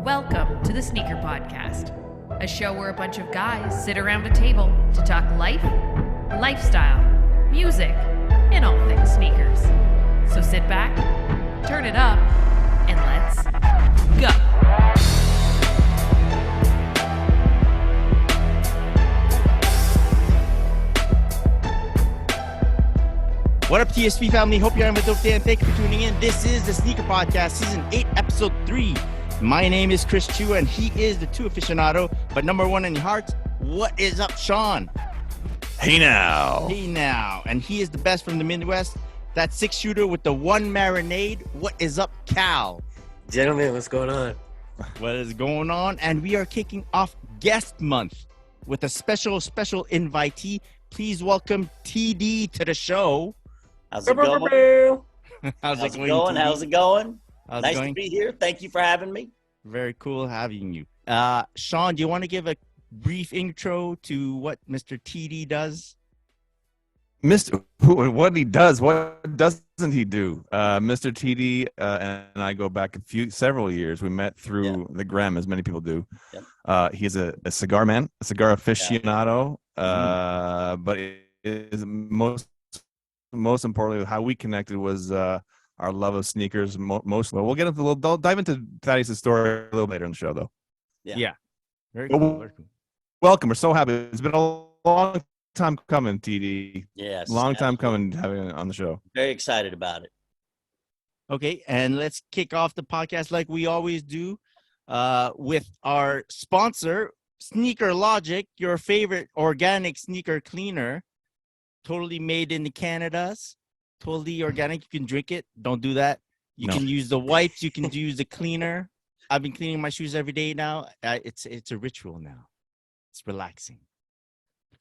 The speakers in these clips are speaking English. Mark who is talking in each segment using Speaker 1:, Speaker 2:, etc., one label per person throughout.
Speaker 1: Welcome to the Sneaker Podcast, a show where a bunch of guys sit around a table to talk life, lifestyle, music, and all things sneakers. So sit back, turn it up, and let's go.
Speaker 2: What up, TSP family? Hope you're having a dope day, and thank you for tuning in. This is the Sneaker Podcast, Season 8, Episode 3. My name is Chris Chu, and he is the two aficionado, but number one in your hearts. What is up, Sean?
Speaker 3: Hey now.
Speaker 2: Hey now. And he is the best from the Midwest. That six-shooter with the one marinade. What is up, Cal?
Speaker 4: Gentlemen, what's going on?
Speaker 2: What is going on? And we are kicking off guest month with a special invitee. Please welcome TD to the show.
Speaker 5: How's it going?
Speaker 2: How's it
Speaker 5: going? How's it going?
Speaker 2: How's
Speaker 5: nice
Speaker 2: it going?
Speaker 5: to be here. Thank you for having me.
Speaker 2: Very cool having you. Sean, do you want to give a brief intro to what Mr. TD does?
Speaker 3: What he does, what doesn't he do? Mr. TD and I go back several years. We met through the gram, as many people do. Yep. He's a cigar man, a cigar aficionado. But it is most importantly, how we connected was our love of sneakers. We'll get into I'll dive into Thaddeus' story a little later in the show, though.
Speaker 2: Yeah. Very cool. Very cool.
Speaker 3: Welcome. We're so happy. It's been a long time coming, TD.
Speaker 5: Yes.
Speaker 3: Long time coming having it on the show.
Speaker 5: Very excited about it.
Speaker 2: Okay, and let's kick off the podcast like we always do with our sponsor, Sneaker Logic, your favorite organic sneaker cleaner. Totally made in the Canadas. Totally organic. You can drink it. Don't do that. You can use the wipes. You can use the cleaner. I've been cleaning my shoes every day now. It's a ritual now. It's relaxing.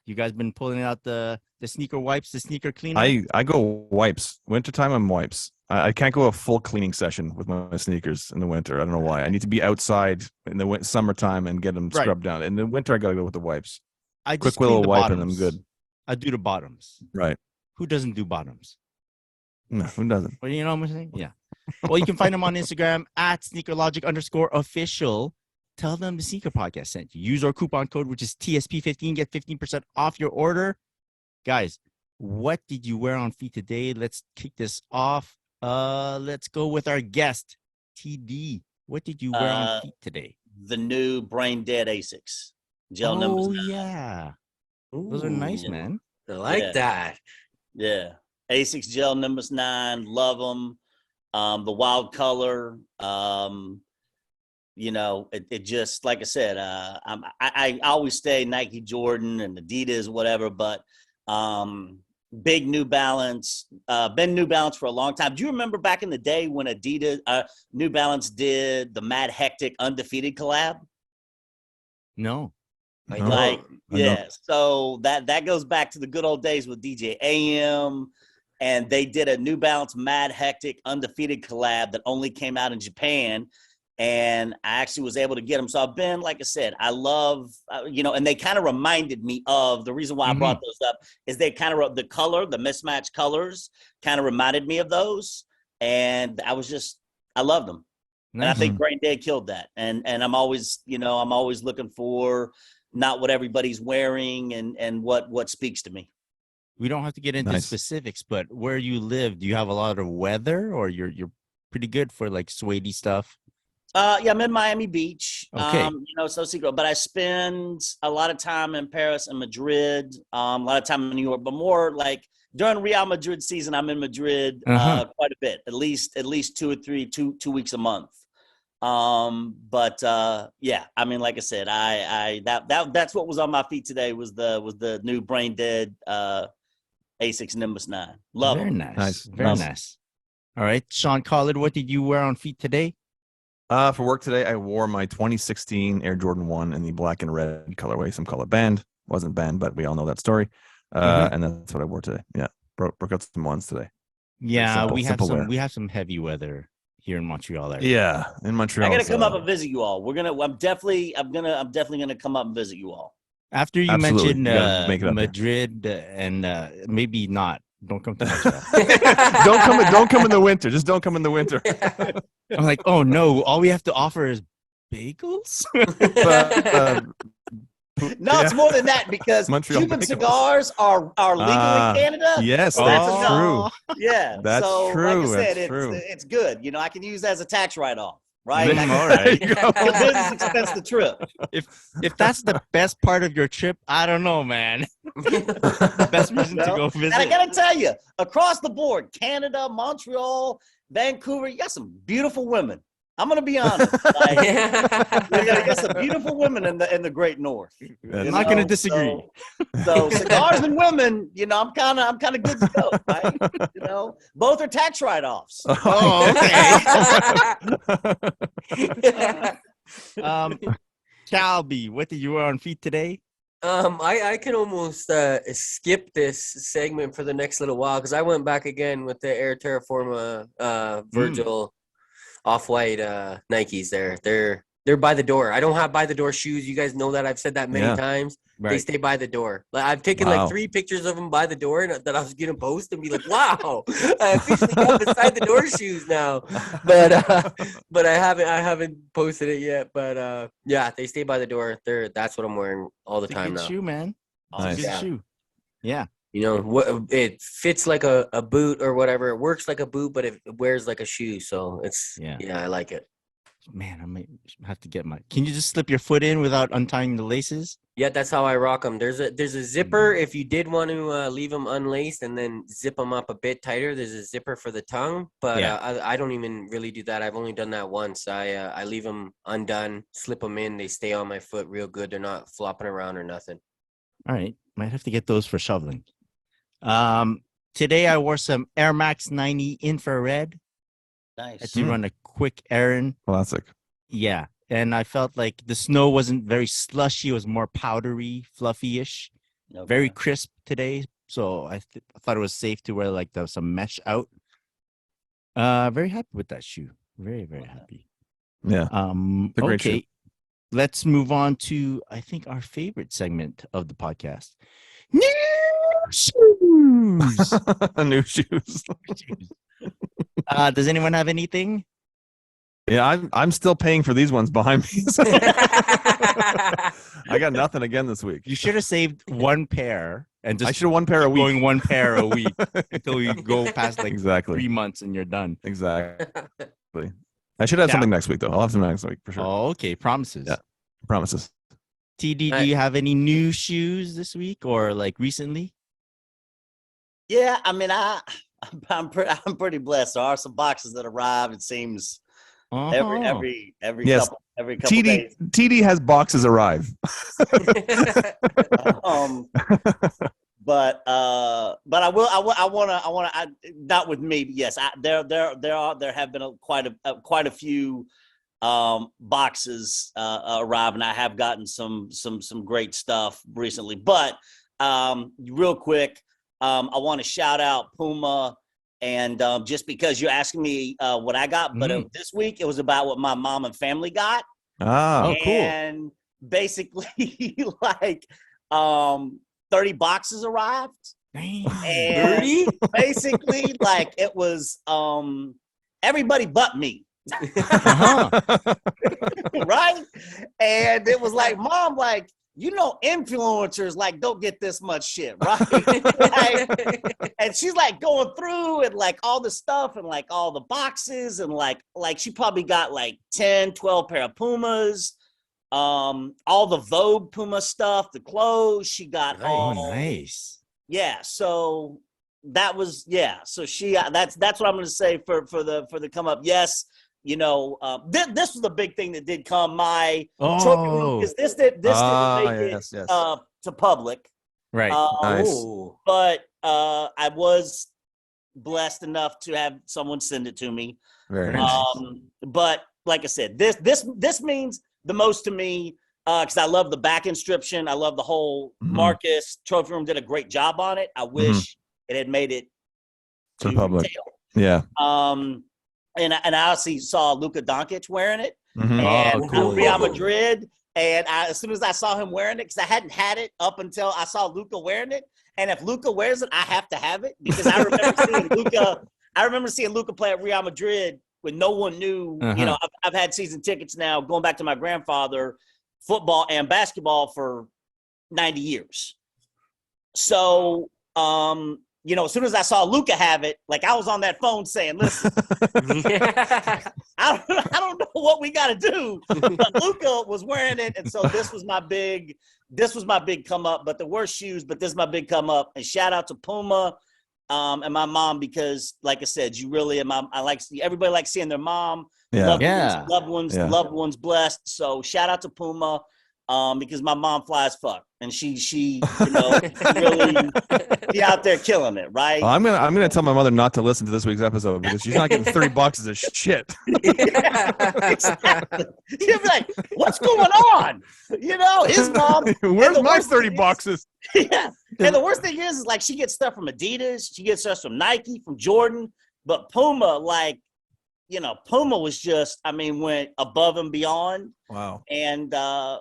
Speaker 2: You guys been pulling out the sneaker wipes, the sneaker cleaner?
Speaker 3: I go wipes. Wintertime, I'm wipes. I can't go a full cleaning session with my sneakers in the winter. I don't know why. I need to be outside in the summertime and get them scrubbed down. In the winter, I got to go with the wipes.
Speaker 2: I just
Speaker 3: quick little
Speaker 2: clean the
Speaker 3: wipe
Speaker 2: bottoms.
Speaker 3: and I'm good.
Speaker 2: I do the bottoms.
Speaker 3: Right.
Speaker 2: Who doesn't do bottoms?
Speaker 3: No, who doesn't?
Speaker 2: Well, you know what I'm saying? Yeah. Well, you can find them on Instagram at sneakerlogic_official. Tell them the Sneaker Podcast sent you. Use our coupon code, which is TSP15. Get 15% off your order. Guys, what did you wear on feet today? Let's kick this off. Let's go with our guest, TD. What did you wear on feet today?
Speaker 5: The new Brain Dead Asics. Gel numbers 9.
Speaker 2: Yeah. Those are nice, man.
Speaker 4: I like that.
Speaker 5: Yeah. Asics Gel numbers 9. Love them. The wild color. It just, like I said, I always stay Nike, Jordan, and Adidas, whatever, but big New Balance, been New Balance for a long time. Do you remember back in the day when Adidas, New Balance did the Mad Hectic Undefeated collab?
Speaker 2: No.
Speaker 5: So that goes back to the good old days with DJ AM, and they did a New Balance Mad Hectic Undefeated collab that only came out in Japan. And I actually was able to get them. So I've been, like I said, I love, and they kind of reminded me of the reason why I brought those up is they kind of, the color, the mismatched colors kind of reminded me of those. And I loved them. And I think Brain Dead killed that. And I'm always looking for not what everybody's wearing and what speaks to me.
Speaker 2: We don't have to get into specifics, but where you live, do you have a lot of weather or you're pretty good for like suede stuff?
Speaker 5: I'm in Miami Beach.
Speaker 2: Okay.
Speaker 5: So secret, but I spend a lot of time in Paris and Madrid, a lot of time in New York, but more like during Real Madrid season, I'm in Madrid quite a bit, at least 2 or 3 2 weeks a month. Like I said, that's what was on my feet today was the new Brain Dead Asics Nimbus 9. Love
Speaker 2: Very
Speaker 5: them.
Speaker 2: nice. Very nice. All right, Sean Collard, what did you wear on feet today?
Speaker 3: For work today, I wore my 2016 Air Jordan 1 in the black and red colorway. Some call it banned. Wasn't banned, but we all know that story. And that's what I wore today. Yeah, broke out some ones today.
Speaker 2: Yeah, we have some heavy weather here in Montreal. Area.
Speaker 3: Yeah, in Montreal.
Speaker 5: I gotta come up and visit you all. I'm definitely gonna come up and visit you all.
Speaker 2: After you mentioned Madrid and maybe not. Don't come to Montreal.
Speaker 3: Don't come in the winter. Just don't come in the winter.
Speaker 2: I'm like, oh no, all we have to offer is bagels?
Speaker 5: No, it's more than that because
Speaker 3: Montreal
Speaker 5: Cuban
Speaker 3: bagels.
Speaker 5: cigars are legal in Canada.
Speaker 3: Yes,
Speaker 5: so
Speaker 3: that's
Speaker 5: enough.
Speaker 3: true.
Speaker 5: Yeah,
Speaker 3: That's
Speaker 5: so
Speaker 3: true.
Speaker 5: like I said,
Speaker 3: That's true.
Speaker 5: it's good. You know, I can use that as a tax write-off, right?
Speaker 2: All right.
Speaker 3: There you go.
Speaker 5: The business expense the trip.
Speaker 2: If that's the best part of your trip, I don't know, man. Best reason to go visit.
Speaker 5: And I gotta tell you, across the board, Canada, Montreal, Vancouver, you got some beautiful women. I'm gonna be honest. Like, you got some beautiful women in the Great North.
Speaker 3: I'm
Speaker 2: not gonna disagree.
Speaker 5: So cigars and women, you know, I'm kind of good to go, right? You know, both are tax write-offs.
Speaker 2: Oh, okay. Calby, what did you wear on feet today?
Speaker 4: I can almost skip this segment for the next little while because I went back again with the Air Terraforma Virgil off-white Nikes. They're by the door. I don't have by the door shoes. You guys know that. I've said that many times.
Speaker 2: Right.
Speaker 4: They stay by the door. Like I've taken like 3 pictures of them by the door and that I was gonna post and be like, "Wow, I officially got beside the door shoes now." But I haven't posted it yet. But yeah, they stay by the door. That's what I'm wearing all the time
Speaker 2: good
Speaker 4: now.
Speaker 2: shoe, man.
Speaker 3: Nice.
Speaker 2: It's a good shoe. Yeah.
Speaker 4: You know what? It fits like a boot or whatever. It works like a boot, but it wears like a shoe. So it's I like it.
Speaker 2: Man, I might have to get my. Can you just slip your foot in without untying the laces?
Speaker 4: Yeah, that's how I rock them. There's a zipper if you did want to leave them unlaced and then zip them up a bit tighter. There's a zipper for the tongue, but I don't even really do that. I've only done that once. I leave them undone, slip them in. They stay on my foot real good. They're not flopping around or nothing.
Speaker 2: All right, might have to get those for shoveling. Today I wore some Air Max 90 infrared.
Speaker 5: Nice.
Speaker 2: I had to run a quick errand.
Speaker 3: Classic.
Speaker 2: Yeah. And I felt like the snow wasn't very slushy. It was more powdery, fluffy-ish.
Speaker 5: Okay.
Speaker 2: Very crisp today. So I thought it was safe to wear like some mesh out. Very happy with that shoe. Very, very happy.
Speaker 3: Yeah. It's a great shoe.
Speaker 2: Let's move on to, I think, our favorite segment of the podcast. New shoes.
Speaker 3: New shoes.
Speaker 2: Does anyone have anything?
Speaker 3: Yeah, I'm still paying for these ones behind me. So I got nothing again this week.
Speaker 2: You should have saved one pair and just
Speaker 3: I should have one pair a week.
Speaker 2: Going one pair a week until you go past like
Speaker 3: exactly
Speaker 2: 3 months and you're done.
Speaker 3: Exactly. I should have something next week though. I'll have something next week for sure.
Speaker 2: Oh, okay. Promises.
Speaker 3: Yeah. Promises.
Speaker 2: TD, do you have any new shoes this week or like recently?
Speaker 5: Yeah, I mean, I'm pretty blessed. There are some boxes that arrived. It seems every
Speaker 3: yes.
Speaker 5: couple days.
Speaker 3: TD has boxes arrive.
Speaker 5: But I want to not with me. But yes, there have been quite a few boxes arrive, and I have gotten some great stuff recently. But real quick, I want to shout out Puma. And just because you're asking me what I got, but this week it was about what my mom and family got.
Speaker 3: Oh, cool.
Speaker 5: And basically like 30 boxes arrived.
Speaker 2: Dang.
Speaker 5: And 30? Basically like it was everybody but me. Right? And it was like, Mom, like, you know, influencers like don't get this much shit, right? And she's like going through and like all the stuff and like all the boxes and like she probably got like 10, 12 pair of Pumas, all the Vogue Puma stuff, the clothes. She got all
Speaker 2: nice.
Speaker 5: Yeah, so that was so she that's what I'm gonna say for the come up. Yes. You know, this was the big thing that did come my trophy room because this didn't make it to public.
Speaker 2: Right.
Speaker 3: Nice.
Speaker 5: But I was blessed enough to have someone send it to me.
Speaker 3: Very nice.
Speaker 5: But like I said, this means the most to me because I love the back inscription. I love the whole Marcus trophy room did a great job on it. I wish it had made it
Speaker 3: to the public.
Speaker 5: Retail.
Speaker 3: Yeah.
Speaker 5: And I also saw Luka Doncic wearing it,
Speaker 2: Oh, cool.
Speaker 5: Real Madrid. And as soon as I saw him wearing it, because I hadn't had it up until I saw Luka wearing it, and if Luka wears it, I have to have it because I remember seeing Luka. I remember seeing Luka play at Real Madrid when no one knew.
Speaker 2: Uh-huh.
Speaker 5: You know, I've had season tickets now going back to my grandfather, football and basketball for 90 years. So, you know, as soon as I saw Luca have it, like I was on that phone saying, listen, I don't know what we got to do, but Luca was wearing it. And so this was my big come up, but the worst shoes, but this is my big come up. And shout out to Puma and my mom, because like I said, you really, everybody likes seeing their mom, loved ones blessed. So shout out to Puma. Because my mom flies fuck, and she you know, really she out there killing it, right?
Speaker 3: Well, I'm gonna tell my mother not to listen to this week's episode because she's not getting 30 boxes of shit.
Speaker 5: Exactly. She'll be like, "What's going on?" You know, his mom.
Speaker 3: Where's my 30 boxes?
Speaker 5: Yeah, and the worst thing is like she gets stuff from Adidas, she gets stuff from Nike, from Jordan, but Puma, like, you know, Puma was just, I mean, went above and beyond.
Speaker 3: Wow.
Speaker 5: And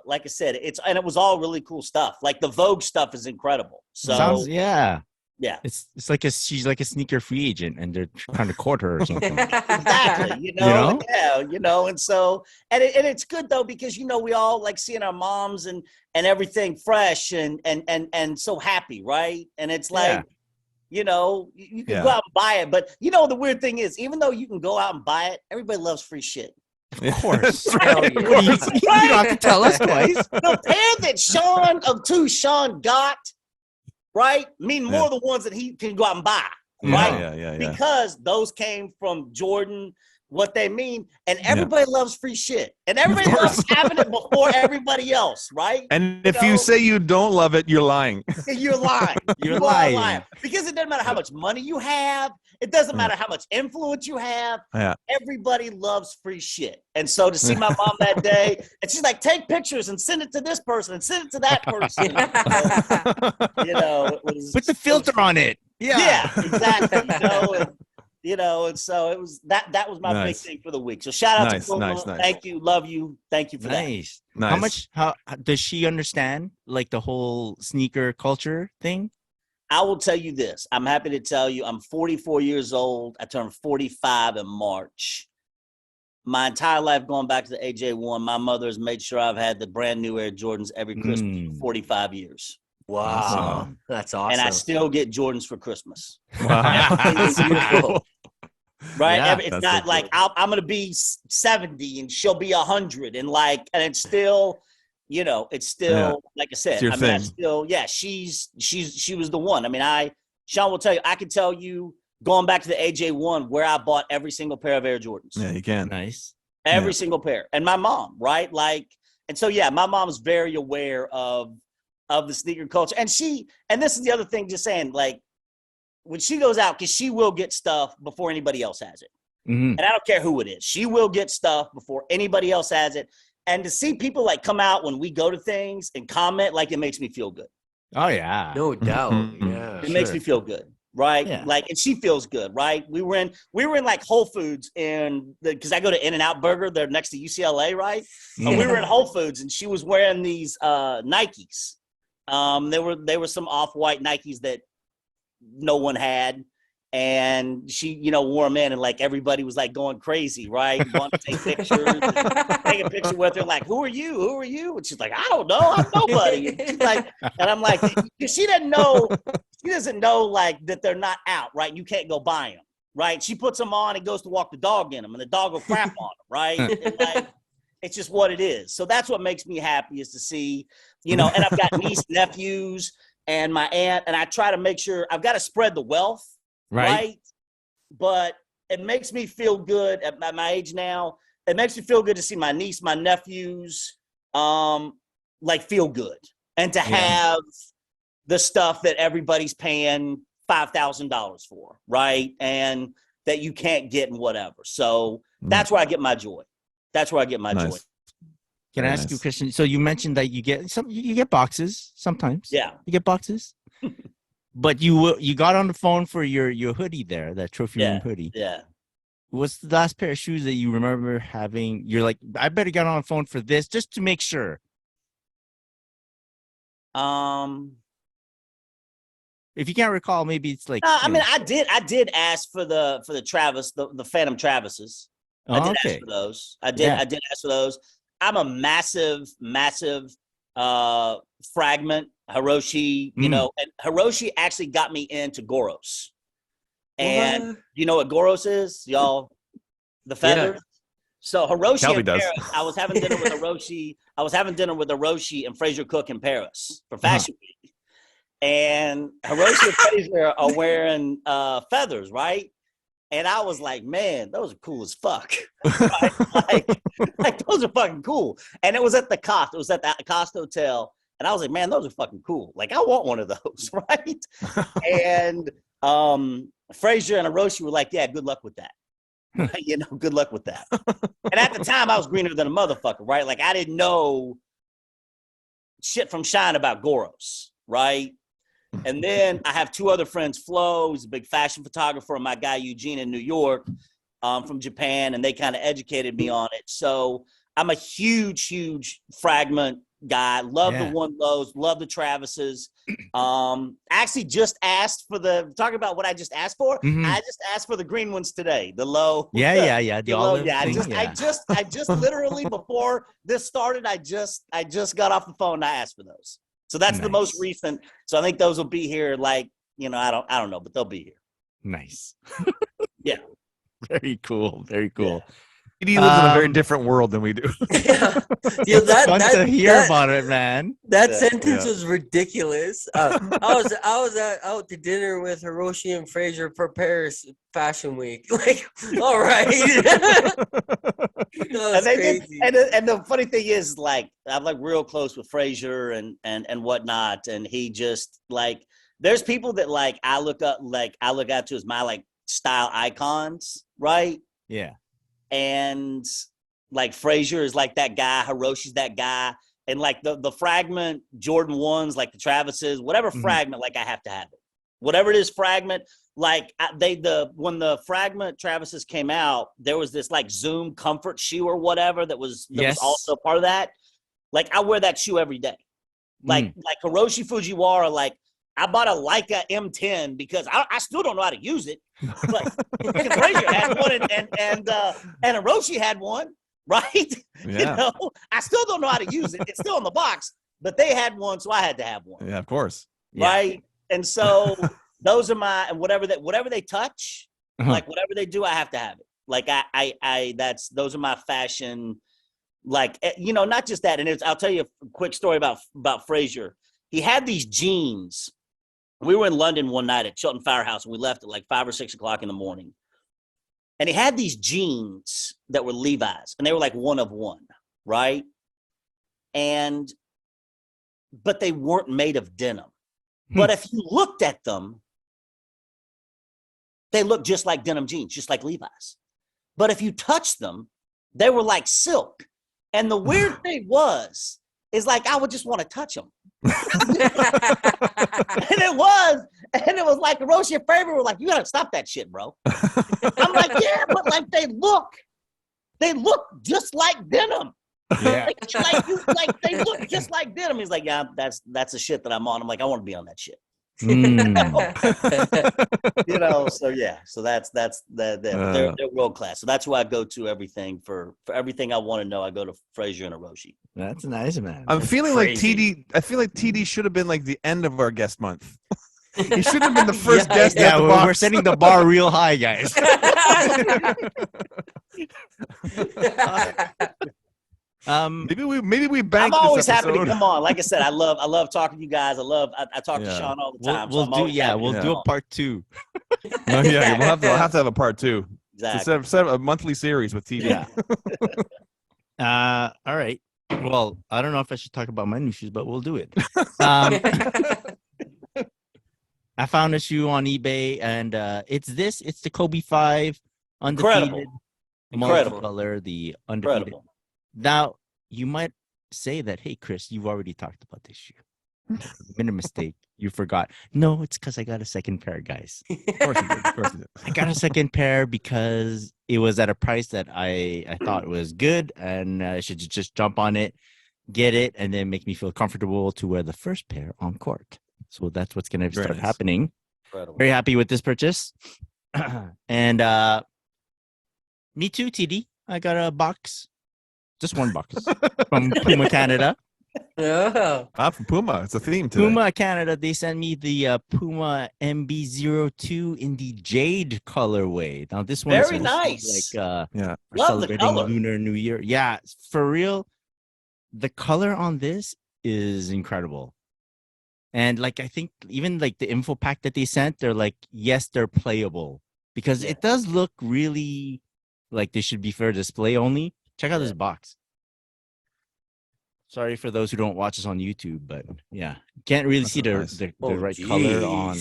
Speaker 5: like I said, it was all really cool stuff. Like the Vogue stuff is incredible. So
Speaker 2: yeah.
Speaker 5: It's
Speaker 2: like she's like a sneaker free agent, and they're trying to court her or something.
Speaker 5: Exactly. You know? Yeah. You know, and so and it's good though, because you know we all like seeing our moms and everything fresh and so happy, right? And it's like. You know, you can go out and buy it. But, you know, the weird thing is, even though you can go out and buy it, everybody loves free shit.
Speaker 2: Of course.
Speaker 5: Right?
Speaker 2: You don't have to tell us twice.
Speaker 5: The pair that Sean got, right, mean more the ones that he can go out and buy. Right?
Speaker 3: Yeah.
Speaker 5: Because those came from Jordan, what they mean. And everybody loves free shit. And everybody loves having it before everybody else, right?
Speaker 3: And if you say you don't love it, you're lying.
Speaker 5: You're lying.
Speaker 2: You're lying.
Speaker 5: Because it doesn't matter how much money you have. It doesn't matter how much influence you have.
Speaker 3: Yeah.
Speaker 5: Everybody loves free shit. And so to see my mom that day, and she's like, take pictures and send it to this person and send it to that person. You know, it was,
Speaker 2: put the filter on it.
Speaker 5: Yeah, exactly. You know, and so it was that was my big thing for the week. So shout out to Puma.
Speaker 3: Nice.
Speaker 5: Thank you, love you, thank you for that.
Speaker 3: Nice.
Speaker 2: How does she understand like the whole sneaker culture thing?
Speaker 5: I will tell you this. I'm happy to tell you I'm 44 years old. I turned 45 in March. My entire life going back to the AJ1, my mother has made sure I've had the brand new Air Jordans every Christmas for 45 years.
Speaker 4: Wow.
Speaker 2: Awesome.
Speaker 4: That's awesome.
Speaker 5: And I still get Jordans for Christmas.
Speaker 3: Wow.
Speaker 5: It's beautiful. Right?
Speaker 2: Yeah,
Speaker 5: it's not like I'm going to be 70 and she'll be 100 and like, and it's still, you know, it's still, like I said, I mean, she was the one. I mean, Sean will tell you, I can tell you going back to the AJ1 where I bought every single pair of Air Jordans.
Speaker 3: Yeah, you can.
Speaker 2: Nice.
Speaker 5: Every single pair. And my mom, right? Like, and so, yeah, my mom's very aware of the sneaker culture. And this is the other thing, just saying, like, when she goes out, because she will get stuff before anybody else has it.
Speaker 2: Mm-hmm.
Speaker 5: And I don't care who it is. She will get stuff before anybody else has it. And to see people like come out when we go to things and comment, like, it makes me feel good.
Speaker 2: Oh, yeah.
Speaker 4: No doubt.
Speaker 3: Mm-hmm.
Speaker 4: Yeah.
Speaker 5: It makes me feel good. Right.
Speaker 2: Yeah.
Speaker 5: Like, and she feels good. Right. We were in like Whole Foods because I go to In-N-Out Burger. They're next to UCLA. Right. And we were in Whole Foods and she was wearing these Nikes. There were some off-white Nikes that no one had. And she, you know, wore them in and like everybody was like going crazy, right? Want to take pictures, take a picture with her, like, who are you? Who are you? And she's like, I don't know, I'm nobody. And she's like, and I'm like, she doesn't know like that they're not out, right? You can't go buy them, right? She puts them on and goes to walk the dog in them, and the dog will crap on them, right? And like, it's just what it is. So that's what makes me happy is to see, you know, and I've got niece, nephews, and my aunt, and I try to make sure I've got to spread the wealth. Right. But it makes me feel good at my age now. It makes me feel good to see my niece, my nephews, like feel good and to have the stuff that everybody's paying $5,000 for. Right. And that you can't get and whatever. So that's where I get my joy. That's where I get my joy.
Speaker 2: Can I ask you a question? So you mentioned that you get boxes sometimes.
Speaker 5: Yeah.
Speaker 2: You get boxes. But you got on the phone for your hoodie there, that trophy room hoodie.
Speaker 5: Yeah.
Speaker 2: What's the last pair of shoes that you remember having? You're like, I better get on the phone for this just to make sure. If you can't recall, maybe it's like.
Speaker 5: I mean, I did ask for the Travis, the Phantom Travises. I did ask
Speaker 2: Okay.
Speaker 5: for those. I did.
Speaker 2: Yeah.
Speaker 5: I did ask for those. I'm a massive fragment Hiroshi. You know, and Hiroshi actually got me into Goros. And
Speaker 4: What?
Speaker 5: you know what Goros is, y'all? The feather. So Hiroshi
Speaker 3: Shelby
Speaker 5: in
Speaker 3: does.
Speaker 5: Paris. I was having dinner with Hiroshi. and Fraser Cook in Paris for Fashion Week. And Hiroshi and Fraser are wearing feathers, right? And I was like, man, those are cool as fuck. Right? like those are fucking cool. And it was at the Costa. It was at the Costa Hotel. And I was like, man, those are fucking cool. Like, I want one of those, right? And Fraser and Hiroshi were like, yeah, good luck with that. You know, good luck with that. And at the time, I was greener than a motherfucker, right? Like, I didn't know shit from shine about Goros, right? And then I have two other friends, Flo, who's a big fashion photographer, and my guy Eugene in New York from Japan, and they kind of educated me on it. So I'm a huge fragment guy. Love the One Lows, love the Travises. Actually just asked for talking about what I just asked for. I just asked for the green ones today. The low.
Speaker 2: Yeah. The olive
Speaker 5: Yeah,
Speaker 2: thing,
Speaker 5: I just literally before this started, I just got off the phone and I asked for those. So that's the most recent. So I think those will be here. Like, you know, I don't know, but they'll be here.
Speaker 2: Nice.
Speaker 5: Yeah.
Speaker 2: Very cool. Very cool.
Speaker 3: He lives in a very different world than we do.
Speaker 4: Yeah,
Speaker 2: It's fun to hear about it, man.
Speaker 4: That sentence was ridiculous. I was out to dinner with Hiroshi and Fraser for Paris Fashion Week. Like, all right. Crazy.
Speaker 5: And the funny thing is, like, I'm like real close with Fraser and whatnot, and he just like, there's people that like I look up to as my like style icons, right?
Speaker 2: Yeah.
Speaker 5: And like Fraser is like that guy, Hiroshi's that guy, and like the fragment Jordan 1s, like the Travises, whatever fragment, like I have to have it. Whatever it is, fragment. Like when the fragment Travises came out, there was this like Zoom comfort shoe or whatever that was also part of that. Like I wear that shoe every day. Like Hiroshi Fujiwara, like I bought a Leica M10 because I still don't know how to use it. But Fraser had one and Hiroshi had one, right?
Speaker 3: Yeah.
Speaker 5: You know, I still don't know how to use it. It's still in the box, but they had one, so I had to have one.
Speaker 3: Yeah, of course.
Speaker 5: Right. Yeah. And so those are my, and whatever they touch, like whatever they do, I have to have it. Like those are my fashion, like, you know, not just that. And I'll tell you a quick story about Fraser. He had these jeans. We were in London one night at Chilton Firehouse, and we left at like 5 or 6 o'clock in the morning. And he had these jeans that were Levi's, and they were like one of one, right? But they weren't made of denim. But if you looked at them, they looked just like denim jeans, just like Levi's. But if you touched them, they were like silk. And the weird thing is like, I would just want to touch them. and it was like Hiroshi and Faber were like, you gotta stop that shit, bro. I'm like, yeah, but like they look just like denim.
Speaker 2: Yeah.
Speaker 5: like they look just like denim. He's like, yeah, that's the shit that I'm on. I'm like, I want to be on that shit. You know, so yeah, so that's they're world class. So that's who I go to everything for everything I want to know. I go to Fraser and Hiroshi.
Speaker 2: That's nice, man.
Speaker 3: I'm feeling crazy. Like TD. I feel like TD should have been like the end of our guest month. He should have been the first guest.
Speaker 2: Yeah, we're setting the bar real high, guys.
Speaker 3: Maybe we banked.
Speaker 5: I'm always
Speaker 3: this
Speaker 5: happy to
Speaker 3: episode.
Speaker 5: come on. Like I said, I love talking to you guys. I talk to Sean all the time.
Speaker 2: We'll do a part 2.
Speaker 3: No, yeah, we'll have to have a part 2.
Speaker 5: Exactly.
Speaker 3: Instead of a monthly series with TD.
Speaker 2: Yeah. All right. Well, I don't know if I should talk about my new shoes, but we'll do it. I found a shoe on eBay, and it's the Kobe 5 undefeated, multicolor, the undefeated.
Speaker 5: Incredible.
Speaker 2: Now, you might say that, hey, Chris, you've already talked about this shoe. You made a mistake. You forgot. No, it's because I got a second pair, guys.
Speaker 3: Of course you did.
Speaker 2: I got a second pair because it was at a price that I thought was good, and I should just jump on it, get it, and then make me feel comfortable to wear the first pair on court. So that's what's going to start happening.
Speaker 5: Incredible.
Speaker 2: Very happy with this purchase. And me too, TD. I got a box, just one box from Puma Canada.
Speaker 4: Yeah.
Speaker 3: From Puma. It's a theme today.
Speaker 2: Puma Canada, they sent me the Puma MB02 in the jade colorway. Now this one
Speaker 5: Very
Speaker 2: is
Speaker 5: nice.
Speaker 2: like
Speaker 3: Yeah.
Speaker 2: we're
Speaker 5: Love the
Speaker 2: celebrating
Speaker 5: color.
Speaker 2: Lunar New Year. Yeah, for real. The color on this is incredible. And like I think even like the info pack that they sent, they're like, yes, they're playable. Because it does look really like they should be for display only. Check out this box. Sorry for those who don't watch us on YouTube, but yeah, can't really see the right color on.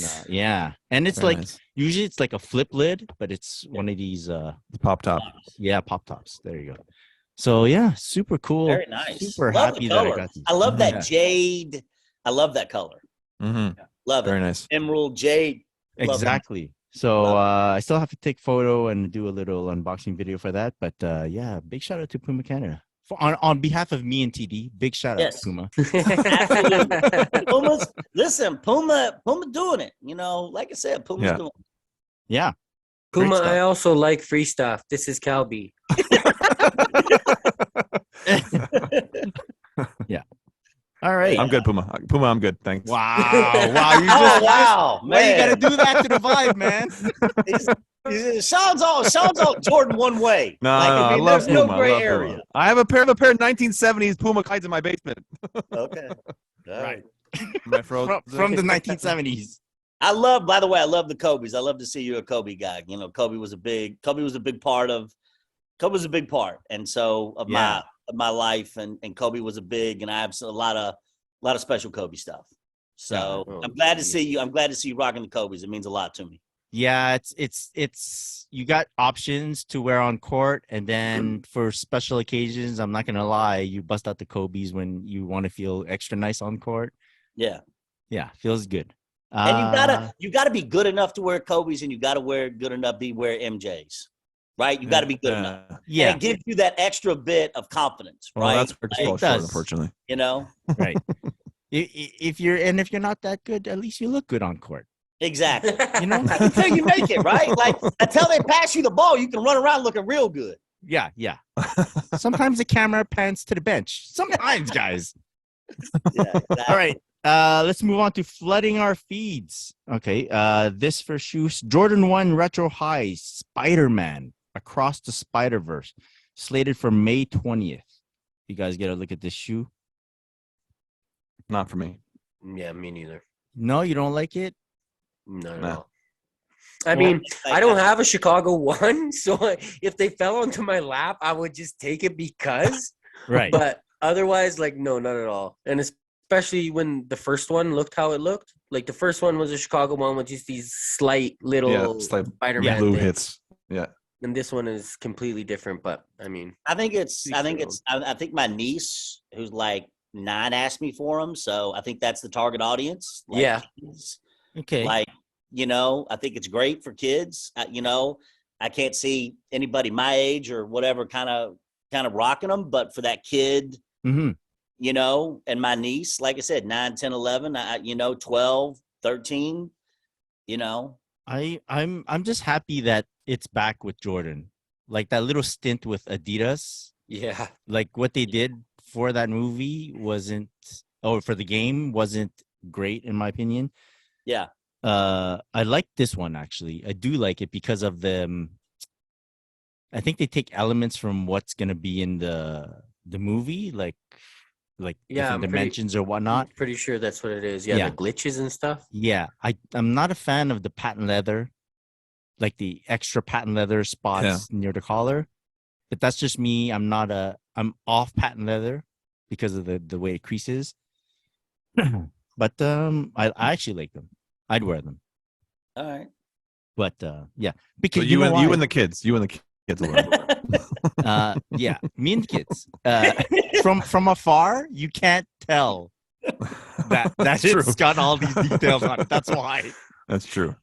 Speaker 2: And it's
Speaker 3: Very
Speaker 2: like
Speaker 3: nice.
Speaker 2: usually it's like a flip lid, but it's one of these
Speaker 3: Pop top.
Speaker 2: pop tops. There you go. So yeah, super cool.
Speaker 5: Very nice.
Speaker 2: Super
Speaker 5: Love
Speaker 2: happy
Speaker 5: the
Speaker 2: that I
Speaker 5: color.
Speaker 2: got these.
Speaker 5: I love that
Speaker 2: Yeah.
Speaker 5: jade. I love that color.
Speaker 3: Mm-hmm.
Speaker 5: Love
Speaker 3: Very
Speaker 5: it.
Speaker 3: nice.
Speaker 5: Emerald jade. Love it.
Speaker 2: Exactly. So I still have to take photo and do a little unboxing video for that. But yeah, big shout out to Puma Canada. On behalf of me and TD, big shout out to Puma.
Speaker 5: Absolutely. Puma doing it. You know, like I said, Puma's doing it.
Speaker 2: Yeah.
Speaker 4: Puma,
Speaker 2: stuff.
Speaker 4: I also like free stuff. This is Calby.
Speaker 2: Yeah. All right.
Speaker 3: I'm good, Puma. Puma, I'm good. Thanks.
Speaker 2: Wow. Wow. You just
Speaker 5: wow,
Speaker 2: why you
Speaker 5: man.
Speaker 2: gotta do that to the vibe, man?
Speaker 5: Sean's all Jordan one way.
Speaker 3: No,
Speaker 5: I mean,
Speaker 3: I love
Speaker 5: there's
Speaker 3: Puma.
Speaker 5: no gray
Speaker 3: I love
Speaker 5: area.
Speaker 3: Puma. I have a pair of 1970s Puma kites in my basement.
Speaker 5: Okay. All
Speaker 2: Right.
Speaker 3: My frozen.
Speaker 2: From the 1970s.
Speaker 5: By the way, I love the Kobe's. I love to see you a Kobe guy. You know, Kobe was a big part. And so of my life and Kobe was a big, and I have a lot of special Kobe stuff. So I'm glad to see you. I'm glad to see you rocking the Kobe's. It means a lot to me.
Speaker 2: Yeah, it's you got options to wear on court, and then for special occasions, I'm not gonna lie, you bust out the Kobe's when you want to feel extra nice on court.
Speaker 5: Yeah.
Speaker 2: Yeah, feels good.
Speaker 5: And you gotta be good enough to wear Kobe's, and you gotta wear good enough to wear MJ's. Right? You gotta be good enough.
Speaker 2: Yeah.
Speaker 5: And it gives you that extra bit of confidence,
Speaker 3: Well,
Speaker 5: right?
Speaker 3: that's where it falls short, unfortunately.
Speaker 5: You know?
Speaker 2: Right. If you're not that good, at least you look good on court.
Speaker 5: Exactly.
Speaker 2: You know?
Speaker 5: Until you make it, right? Like until they pass you the ball, you can run around looking real good.
Speaker 2: Yeah. Sometimes the camera pans to the bench. Sometimes, guys.
Speaker 5: Yeah, exactly.
Speaker 2: All right. Let's move on to flooding our feeds. Okay. This for shoes. Jordan 1 Retro High Spider-Man Across the Spider-Verse, slated for May 20th. You guys get a look at this shoe?
Speaker 3: Not for me.
Speaker 4: Yeah, me neither.
Speaker 2: No, you don't like it?
Speaker 4: No. I mean, I don't have a Chicago one, so if they fell onto my lap, I would just take it because.
Speaker 2: Right.
Speaker 4: But otherwise, like, no, not at all. And especially when the first one looked how it looked. Like the first one was a Chicago one with just these slight little Spider-Man
Speaker 3: blue
Speaker 4: things.
Speaker 3: hits. Yeah.
Speaker 4: And this one is completely different, but I mean,
Speaker 5: I think my niece, who's like 9, asked me for them, so I think that's the target audience. Like,
Speaker 4: yeah.
Speaker 5: kids.
Speaker 2: Okay.
Speaker 5: Like, you know, I think it's great for kids. You know, I can't see anybody my age or whatever kind of rocking them, but for that kid, you know, and my niece, like I said, 9, 10, 11, 12, 13, you know.
Speaker 2: I'm just happy that it's back with Jordan. Like that little stint with Adidas.
Speaker 4: Yeah.
Speaker 2: Like what they did for that movie for the game wasn't great in my opinion.
Speaker 5: Yeah.
Speaker 2: I like this one actually. I do like it because of I think they take elements from what's gonna be in the movie, like different dimensions or whatnot.
Speaker 4: I'm pretty sure that's what it is. Yeah, the glitches and stuff.
Speaker 2: Yeah, I'm not a fan of the patent leather, like the extra patent leather spots near the collar. But that's just me. I'm off patent leather because of the way it creases. But I actually like them. I'd wear them.
Speaker 5: All right.
Speaker 2: But yeah, because
Speaker 3: so you and the kids will wear them.
Speaker 2: yeah, me and the kids. From afar, you can't tell that it's got all these details on it. That's why.
Speaker 3: That's true.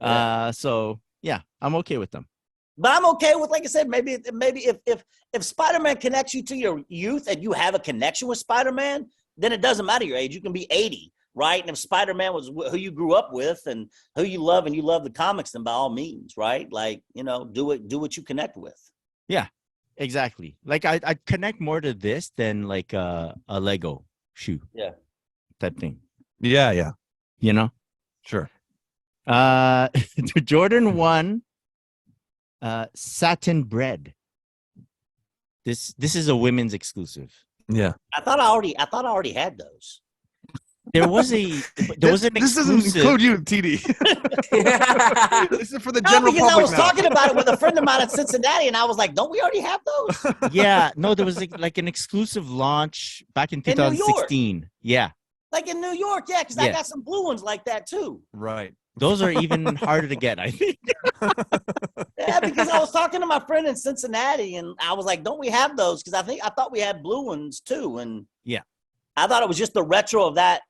Speaker 2: So yeah, I'm okay with them.
Speaker 5: But I'm okay with, like I said, maybe if Spider-Man connects you to your youth and you have a connection with Spider-Man, then it doesn't matter your age. You can be 80, right? And if Spider-Man was who you grew up with and who you love and you love the comics, then by all means, right? Like, you know, do what you connect with.
Speaker 2: Yeah. exactly. Like I connect more to this than like a Lego shoe.
Speaker 5: Yeah.
Speaker 2: Type thing.
Speaker 3: Yeah.
Speaker 2: You know?
Speaker 3: Sure.
Speaker 2: Jordan 1 satin bread. This is a women's exclusive.
Speaker 3: Yeah.
Speaker 5: I thought I already had those.
Speaker 2: There was an
Speaker 3: This doesn't
Speaker 2: exclusive.
Speaker 3: include you, TD. This is for the
Speaker 5: No,
Speaker 3: general
Speaker 5: because I
Speaker 3: public
Speaker 5: was
Speaker 3: now.
Speaker 5: talking about it with a friend of mine in Cincinnati, and I was like, "Don't we already have those
Speaker 2: Yeah, no, there was like an exclusive launch back in
Speaker 5: In New York.
Speaker 2: 2016. Yeah,
Speaker 5: like in New York?" Yeah, because I
Speaker 2: Yeah.
Speaker 5: got some blue ones like that too.
Speaker 3: Right.
Speaker 2: those are even harder to get, I think.
Speaker 5: Yeah, because I was talking to my friend in Cincinnati, and I was like, "Don't we have those?" Because I thought we had blue ones too, and
Speaker 2: Yeah.
Speaker 5: I thought it was just the retro of that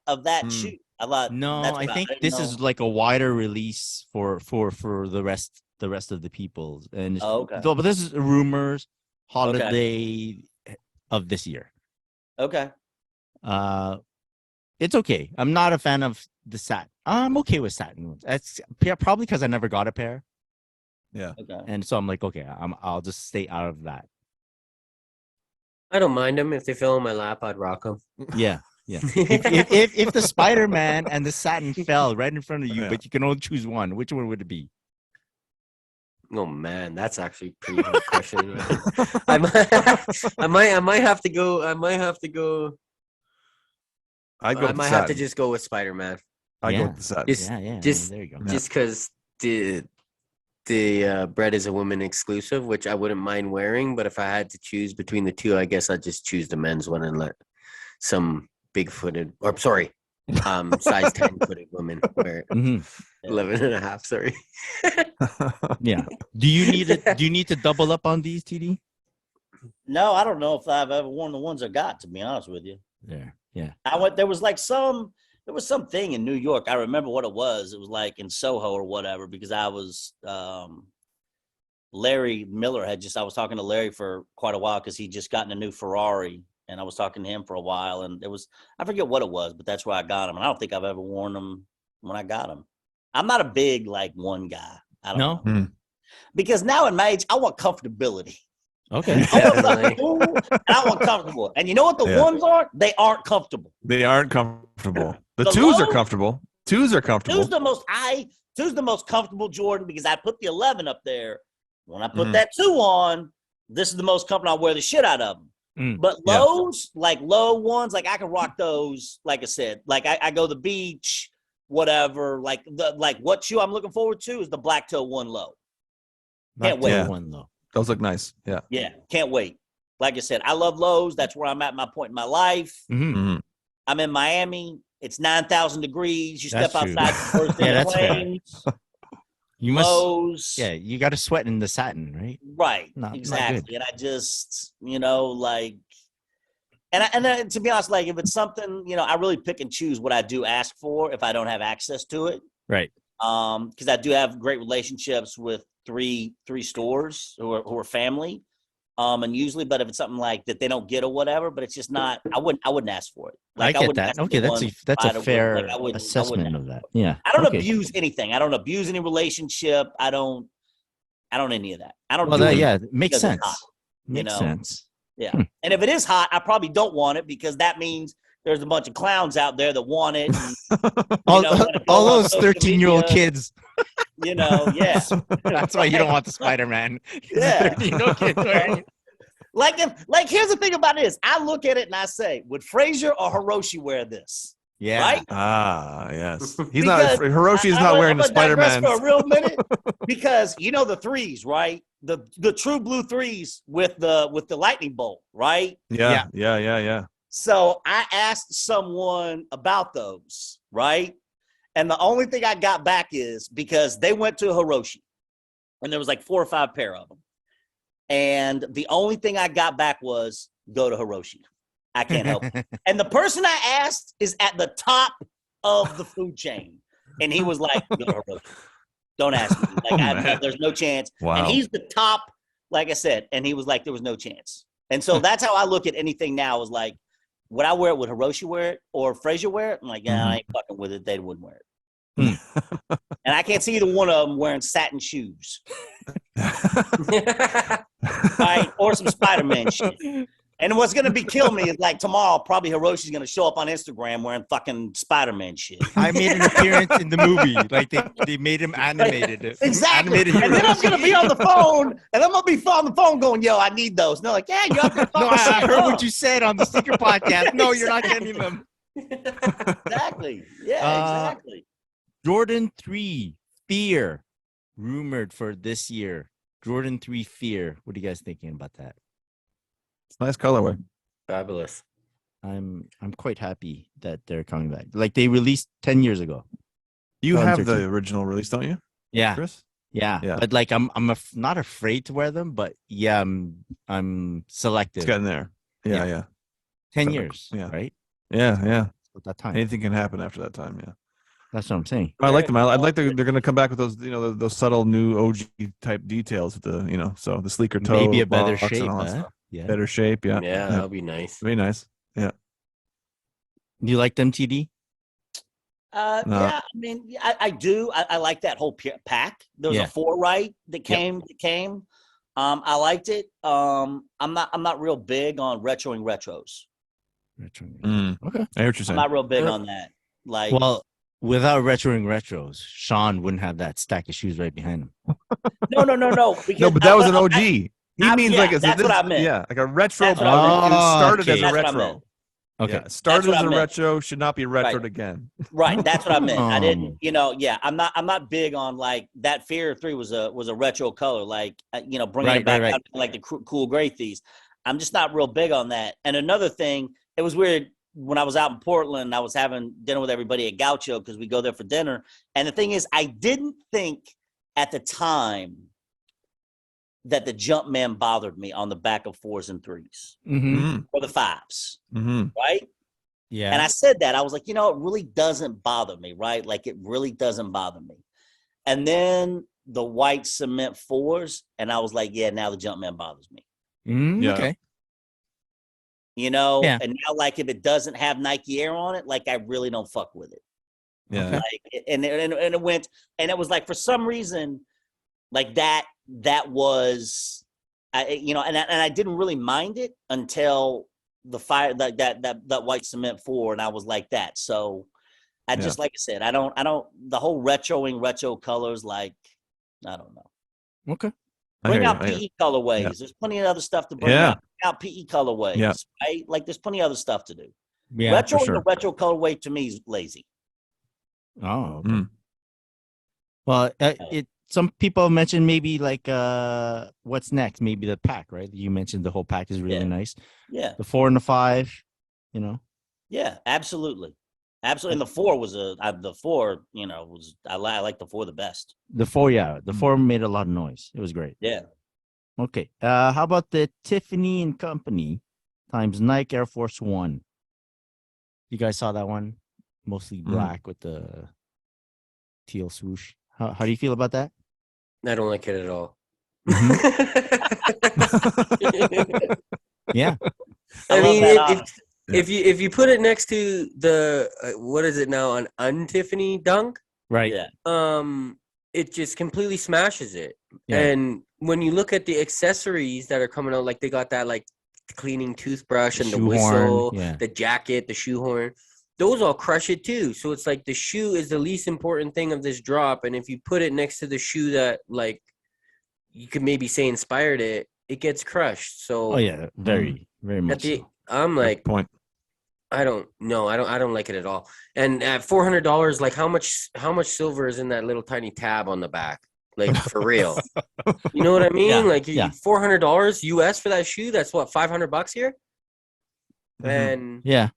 Speaker 5: shoe. I thought
Speaker 2: No,
Speaker 5: that's
Speaker 2: I
Speaker 5: what
Speaker 2: think
Speaker 5: didn't
Speaker 2: this
Speaker 5: know.
Speaker 2: is like a wider release for the rest of the people. And
Speaker 5: Oh, okay.
Speaker 2: but this is rumors holiday of this year.
Speaker 5: Okay.
Speaker 2: It's okay. I'm not a fan of the satin. I'm okay with satin ones. That's probably because I never got a pair,
Speaker 3: Yeah.
Speaker 5: Okay.
Speaker 2: and so I'm like, okay, I'll just stay out of that.
Speaker 4: I don't mind them. If they fell on my lap, I'd rock them.
Speaker 2: Yeah. If the Spider-Man and the satin fell right in front of you,
Speaker 3: Yeah.
Speaker 2: but you can only choose one, which one would it be?
Speaker 4: Oh man, that's actually a pretty hard question. I might have to go. I might have to just go with Spider-Man.
Speaker 3: I go
Speaker 2: Yeah.
Speaker 3: with the satin.
Speaker 4: Just,
Speaker 2: Yeah.
Speaker 4: just,
Speaker 2: There you go.
Speaker 4: just because the bread is a women exclusive, which I wouldn't mind wearing. But if I had to choose between the two, I guess I'd just choose the men's one and let some big-footed, or sorry, size 10-footed women wear it.
Speaker 2: Mhm.
Speaker 4: 11 and a half, sorry.
Speaker 2: Yeah. Do you need to double up on these, TD?
Speaker 5: No, I don't know if I've ever worn the ones I got. To be honest with you,
Speaker 2: Yeah.
Speaker 5: there was something in New York. I remember what it was. It was like in Soho or whatever, because I was Larry Miller I was talking to Larry for quite a while because he just gotten a new Ferrari, and I was talking to him for a while, and I forget what it was, but that's where I got them, and I don't think I've ever worn them when I got them. I'm not a big like one guy. I don't know. Because now in my age, I want comfortability.
Speaker 2: Okay.
Speaker 5: I want something cool, and I want comfortable. And you know what the ones are? They aren't comfortable.
Speaker 3: They aren't comfortable. The
Speaker 5: The
Speaker 3: twos are
Speaker 5: lows-
Speaker 3: comfortable. Twos are comfortable.
Speaker 5: Two's the most comfortable, Jordan, because I put the 11 up there. When I put
Speaker 3: Mhm.
Speaker 5: that 2 on, this is the most comfortable. I wear the shit out of them. But
Speaker 3: Yeah.
Speaker 5: lows, like low ones, like I can rock those. Like I said, like I go to the beach, whatever. Like what shoe I'm looking forward to is the black toe 1 low. Can't wait.
Speaker 3: Yeah.
Speaker 2: One though.
Speaker 3: Those look nice. Yeah.
Speaker 5: Yeah, can't wait. Like I said, I love lows. That's where I'm at my point in my life.
Speaker 2: Mhm.
Speaker 3: Mhm.
Speaker 5: I'm in Miami. It's 9,000 degrees. You
Speaker 2: That's
Speaker 5: step
Speaker 2: true.
Speaker 5: outside. The first thing
Speaker 2: Yeah,
Speaker 5: that
Speaker 2: that's fair.
Speaker 5: rains,
Speaker 2: You must.
Speaker 5: lows.
Speaker 2: Yeah, you got to sweat in the satin, right?
Speaker 5: Right.
Speaker 2: Not
Speaker 5: Exactly.
Speaker 2: good.
Speaker 5: And I just, like, and to be honest, like if it's something, I really pick and choose what I do ask for if I don't have access to it.
Speaker 2: Right.
Speaker 5: Because I do have great relationships with three stores who are family. And usually, but if it's something like that they don't get or whatever, but it's just not, I wouldn't ask for it. Like,
Speaker 2: I get
Speaker 5: wouldn't
Speaker 2: that.
Speaker 5: ask for
Speaker 2: Okay,
Speaker 5: the
Speaker 2: that's
Speaker 5: one
Speaker 2: a
Speaker 5: provider
Speaker 2: fair
Speaker 5: like, I wouldn't
Speaker 2: assessment
Speaker 5: ask
Speaker 2: of that.
Speaker 5: for it.
Speaker 2: Yeah.
Speaker 5: I don't
Speaker 2: Okay.
Speaker 5: abuse anything. I don't abuse any relationship. I don't any of that. I don't
Speaker 2: Well,
Speaker 5: do it
Speaker 2: yeah, makes
Speaker 5: because it's
Speaker 2: sense.
Speaker 5: hot,
Speaker 2: Makes
Speaker 5: know?
Speaker 2: sense.
Speaker 5: Yeah.
Speaker 2: Hmm.
Speaker 5: And if it is hot, I probably don't want it because that means there's a bunch of clowns out there that want it. And,
Speaker 2: All
Speaker 5: wanna go
Speaker 2: all
Speaker 5: on
Speaker 2: those
Speaker 5: social
Speaker 2: 13-year-old
Speaker 5: media,
Speaker 2: kids.
Speaker 5: Yeah.
Speaker 2: That's why you don't want the Spider-Man.
Speaker 5: Yeah.
Speaker 2: 13-year-old kids wearing it.
Speaker 5: Like here's the thing about this. I look at it and I say, would Frazier or Hiroshi wear this?
Speaker 2: Yeah.
Speaker 5: Right?
Speaker 3: Ah, yes. He's
Speaker 5: Because
Speaker 3: not. Hiroshi is
Speaker 5: I'm
Speaker 3: not
Speaker 5: gonna-
Speaker 3: wearing
Speaker 5: I'm
Speaker 3: the
Speaker 5: gonna digress
Speaker 3: Spider-Man.
Speaker 5: for a real minute because the threes, right? The true blue threes with the lightning bolt, right?
Speaker 3: Yeah.
Speaker 5: So I asked someone about those, right? And the only thing I got back is because they went to Hiroshi and there was like 4 or 5 pair of them. And the only thing I got back was go to Hiroshi. I can't help it. And the person I asked is at the top of the food chain. And he was like, go to Hiroshi. Don't ask me. Like, there's no chance.
Speaker 3: Wow.
Speaker 5: And he's the top, like I said. And he was like, there was no chance. And so that's how I look at anything now is like, would I wear it? Would Hiroshi wear it? Or Frazier wear it? I'm like, yeah, I ain't fucking with it. They wouldn't wear it. And I can't see either one of them wearing satin shoes, right? Or some Spider-Man shit. And what's gonna kill me is like tomorrow, probably Hiroshi's gonna show up on Instagram wearing fucking Spider-Man shit.
Speaker 2: I made an appearance in the movie. Like they made him animated.
Speaker 5: Exactly.
Speaker 2: Animated
Speaker 5: And then I'm
Speaker 2: Hiroshi.
Speaker 5: gonna be on the phone, and I'm gonna be on the phone going, "Yo, I need those." And they're like, "Yeah, you're up there."
Speaker 2: No, I heard what you said on the Sneaker podcast. No, you're not getting them.
Speaker 5: Exactly. Yeah, exactly.
Speaker 2: Jordan 3 Fear rumored for this year. Jordan 3 Fear. What are you guys thinking about that?
Speaker 3: It's a nice colorway.
Speaker 4: Fabulous.
Speaker 2: I'm quite happy that they're coming back. Like they released 10 years ago.
Speaker 3: You have the
Speaker 2: 2013.
Speaker 3: original release, don't you,
Speaker 2: Yeah.
Speaker 3: Chris?
Speaker 2: Yeah.
Speaker 3: Yeah.
Speaker 2: But like I'm not afraid to wear them, but yeah, I'm selective.
Speaker 3: It's getting there. Yeah,
Speaker 2: Yeah.
Speaker 3: yeah.
Speaker 2: 10
Speaker 3: So,
Speaker 2: years,
Speaker 3: yeah.
Speaker 2: right?
Speaker 3: Yeah, yeah.
Speaker 2: At that time.
Speaker 3: Anything can happen after that time, yeah.
Speaker 2: That's what I'm saying.
Speaker 3: I like them. I like they're going to come back with those, those subtle new OG type details with the, so the sleeker toe,
Speaker 2: Maybe a better
Speaker 3: box and
Speaker 2: shape,
Speaker 3: all that
Speaker 2: huh?
Speaker 3: stuff.
Speaker 2: Yeah.
Speaker 3: Better shape, yeah.
Speaker 4: Yeah, that'll be nice.
Speaker 3: Very nice. Yeah.
Speaker 2: Do you like them, TD?
Speaker 3: No.
Speaker 5: Yeah, I mean, I do. I like that whole pack. There was
Speaker 2: Yeah.
Speaker 5: a 4 right that came. I liked it. I'm not real big on retroing retros.
Speaker 2: Retro.
Speaker 3: Mm.
Speaker 2: Okay.
Speaker 3: I hear what you're
Speaker 5: I'm
Speaker 3: saying.
Speaker 5: not real big on that. Like,
Speaker 2: Well, without retroing retros, Sean wouldn't have that stack of shoes right behind him.
Speaker 5: no. Because
Speaker 3: No, but that was an OG. He means
Speaker 5: yeah,
Speaker 3: like
Speaker 5: that's what I meant.
Speaker 3: Yeah, like a retro.
Speaker 5: That's
Speaker 3: But
Speaker 5: what I
Speaker 2: meant.
Speaker 3: it started
Speaker 2: Okay.
Speaker 3: as a
Speaker 5: That's what I
Speaker 3: retro.
Speaker 5: meant.
Speaker 2: Okay.
Speaker 3: Yeah, started
Speaker 5: what
Speaker 3: as
Speaker 5: I
Speaker 3: a
Speaker 5: meant.
Speaker 3: retro, should not be retroed
Speaker 5: Right.
Speaker 3: again.
Speaker 5: Right, that's what I meant. I didn't,
Speaker 2: Oh.
Speaker 5: I'm not big on like that. Fear 3 was a retro color, like bringing
Speaker 2: Right,
Speaker 5: it back
Speaker 2: right.
Speaker 5: out to like the cool gray thieves. I'm just not real big on that. And another thing, it was weird when I was out in Portland. I was having dinner with everybody at Gaucho because we go there for dinner. And the thing is, I didn't think at the time that the Jumpman bothered me on the back of 4s and 3s
Speaker 2: Mm-hmm.
Speaker 5: or the 5s,
Speaker 3: Mm-hmm.
Speaker 5: right?
Speaker 2: Yeah.
Speaker 5: And I said that. I was like, it really doesn't bother me, right? Like, it really doesn't bother me. And then the white cement 4s, and I was like, yeah, now the Jumpman bothers me.
Speaker 3: Yeah.
Speaker 2: Okay.
Speaker 5: Yeah. And now, like, if it doesn't have Nike Air on it, like, I really don't fuck with it.
Speaker 3: Yeah.
Speaker 2: Okay.
Speaker 5: Like, and it went, and it was like, for some reason, like that was, and I didn't really mind it until the fire that white cement 4, and I was like that. So I just, like I said, I don't the whole retro colors, like, I don't know.
Speaker 2: Okay.
Speaker 5: Bring out PE colorways.
Speaker 3: Yeah.
Speaker 5: There's plenty of other stuff to bring out. Bring out PE colorways, right? Like, there's plenty of other stuff to do.
Speaker 2: Yeah.
Speaker 5: Retro
Speaker 3: for sure.
Speaker 5: the retro colorway to me is lazy.
Speaker 2: Oh. Okay.
Speaker 3: Mm.
Speaker 2: Well, some people mentioned maybe like what's next? Maybe the pack, right? You mentioned the whole pack is really
Speaker 5: Yeah.
Speaker 2: nice.
Speaker 5: Yeah.
Speaker 2: The 4 and the 5,
Speaker 5: Yeah, absolutely. Absolutely. And the 4 was the 4, was, I like the 4 the best.
Speaker 2: The 4, yeah. The 4 made a lot of noise. It was great.
Speaker 5: Yeah.
Speaker 2: Okay. How about the Tiffany and Company times Nike Air Force 1? You guys saw that one? Mostly black with the teal swoosh. How do you feel about that?
Speaker 4: I don't like it at all.
Speaker 2: Yeah.
Speaker 4: I mean,
Speaker 5: that
Speaker 4: if you put it next to the what is it now, an un-Tiffany dunk,
Speaker 2: Right.
Speaker 5: Yeah.
Speaker 4: it just completely smashes it.
Speaker 2: Yeah.
Speaker 4: And when you look at the accessories that are coming out, like they got that like cleaning toothbrush and the
Speaker 2: shoe
Speaker 4: whistle,
Speaker 2: horn, yeah.
Speaker 4: the jacket, the shoehorn, those all crush it too. So it's like the shoe is the least important thing of this drop, and if you put it next to the shoe that like you could maybe say inspired it, it gets crushed. So
Speaker 2: Oh yeah, very
Speaker 4: at
Speaker 2: much.
Speaker 4: the
Speaker 2: So.
Speaker 4: I'm like,
Speaker 3: Point.
Speaker 4: I don't like it at all. And at $400, like how much silver is in that little tiny tab on the back? Like, for real. You know what I mean?
Speaker 2: Yeah,
Speaker 4: Like
Speaker 2: yeah.
Speaker 4: $400 US for that shoe, that's what, $500 here?
Speaker 3: Mhm.
Speaker 4: And
Speaker 2: Yeah.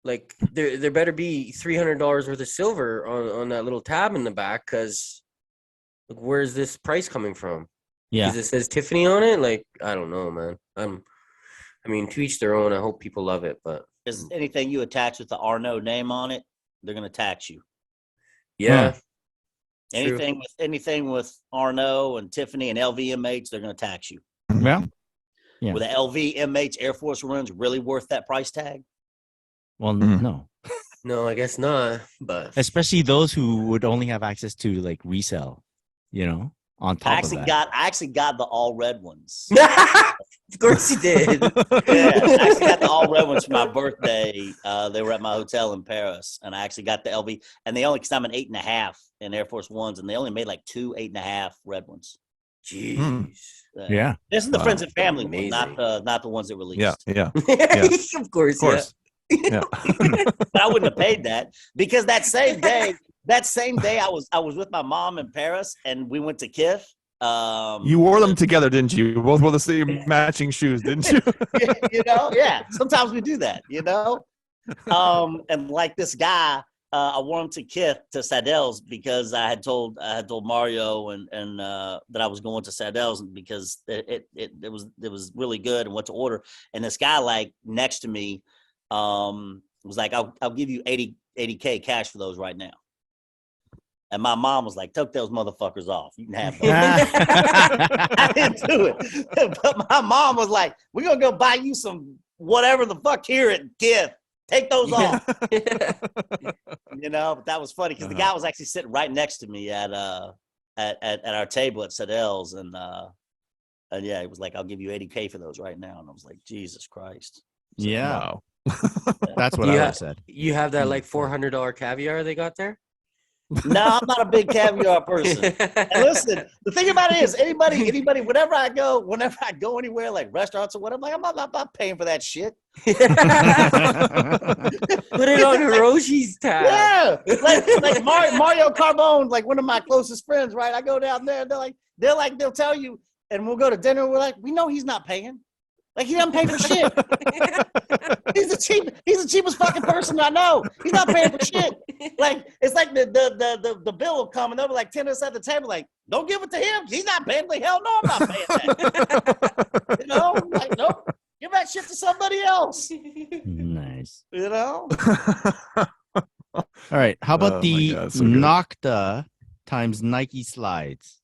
Speaker 4: like there better be $300 worth of silver on that little tab in the back, because like, where's this price coming from?
Speaker 2: Yeah.
Speaker 4: Because it says Tiffany on it. Like, I don't know, man. I mean, to each their own. I hope people love it, but
Speaker 5: Because anything you attach with the Arnaud name on it, they're gonna tax you.
Speaker 4: yeah. True.
Speaker 5: Anything with Arnaud and Tiffany and LVMH, they're gonna tax you.
Speaker 2: Well, yeah.
Speaker 5: With the LVMH Air Force Ones really worth that price tag?
Speaker 2: Well,
Speaker 3: Mm.
Speaker 2: no.
Speaker 4: No, I guess not. But
Speaker 2: Especially those who would only have access to like resell, on top
Speaker 5: I
Speaker 2: of that.
Speaker 5: actually got the all red ones.
Speaker 4: of course you did.
Speaker 5: Yeah, I actually got the all red ones for my birthday. They were at my hotel in Paris, and I actually got the LV. And they only, because I'm an 8.5 in Air Force Ones, and they only made like 2 8.5 red ones.
Speaker 4: Jeez.
Speaker 2: Yeah.
Speaker 5: This is the friends and family one,
Speaker 4: Amazing.
Speaker 5: not the ones that released.
Speaker 3: Yeah.
Speaker 4: Of course.
Speaker 3: Yeah.
Speaker 5: But I wouldn't have paid that, because that same day I was with my mom in Paris, and we went to Kiev.
Speaker 3: You wore them together, didn't you? You both wore the same matching shoes, didn't you?
Speaker 5: Yeah. Sometimes we do that, and like this guy, I wore him to Kiev, to Sadel's, because I had told Mario and that I was going to Sadel's, because it was really good and what to order. And this guy, like, next to me, was like, I'll give you 80K cash for those right now. And my mom was like, "Took those motherfuckers off. You can have those." I didn't do it. But my mom was like, "We're going to go buy you some whatever the fuck here at Kiev. Take those off." But that was funny, because the guy was actually sitting right next to me at our table at Sadel's. And yeah, he was like, "I'll give you 80K for those right now." And I was like, Jesus Christ.
Speaker 2: Yeah.
Speaker 3: Wow.
Speaker 2: That's what I would have said.
Speaker 4: You have that like $400 caviar they got there?
Speaker 5: No, I'm not a big caviar person. And listen, the thing about it is, anybody, whenever I go anywhere, like restaurants or whatever, I'm not paying for that shit.
Speaker 4: Put it on Hiroshi's tab.
Speaker 5: Yeah, like Mario Carbone, like one of my closest friends, right? I go down there, they'll tell you, and we'll go to dinner. We're like, we know he's not paying. Like, he doesn't pay for shit. He's the cheapest fucking person I know. He's not paying for shit. Like, it's like the bill will come, and they'll be like 10 of us at the table, like, don't give it to him. He's not paying. Like, hell no, I'm not paying that. Like, nope. Give that shit to somebody else.
Speaker 2: Nice.
Speaker 5: All
Speaker 2: right. How about the
Speaker 3: God, so good.
Speaker 2: Nocta times Nike slides?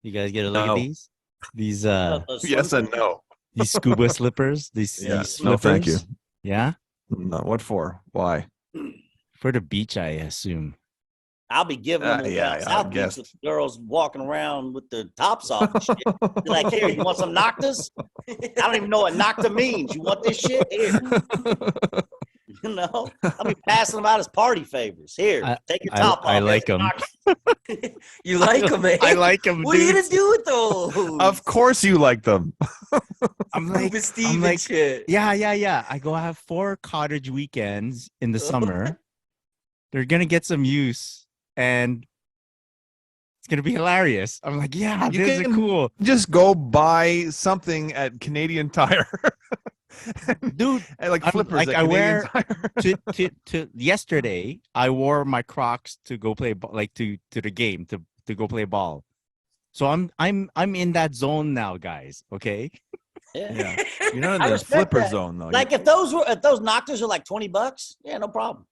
Speaker 2: You guys get a look at these? These
Speaker 3: Yes and no.
Speaker 2: these scuba slippers. These slippers.
Speaker 3: No, thank you.
Speaker 2: Yeah.
Speaker 3: No, what for? Why?
Speaker 2: For the beach, I assume.
Speaker 5: I'll be giving them South Beach with girls walking around with their tops off and shit. Be like, here, you want some Noctas? I don't even know what Nocta means. You want this shit? Here. I'll be passing them out as party favors. Here, take your top off.
Speaker 2: I like them.
Speaker 4: You like them, man?
Speaker 2: I like them.
Speaker 4: What are you gonna do with those?
Speaker 3: Of course you like them.
Speaker 2: I'm like,
Speaker 4: shit.
Speaker 2: Yeah. I go have 4 cottage weekends in the summer. They're gonna get some use, and it's gonna be hilarious. I'm like, yeah, these are cool.
Speaker 3: Just go buy something at Canadian Tire.
Speaker 2: Dude,
Speaker 3: like flippers.
Speaker 2: Like,
Speaker 3: at
Speaker 2: I
Speaker 3: Canadian
Speaker 2: wear
Speaker 3: Tire.
Speaker 2: to yesterday. I wore my Crocs to go play to the game to go play ball. So I'm in that zone now, guys. Okay.
Speaker 3: Yeah. You're not in the flipper zone though.
Speaker 5: Like, if those Noctas are like $20, yeah, no problem.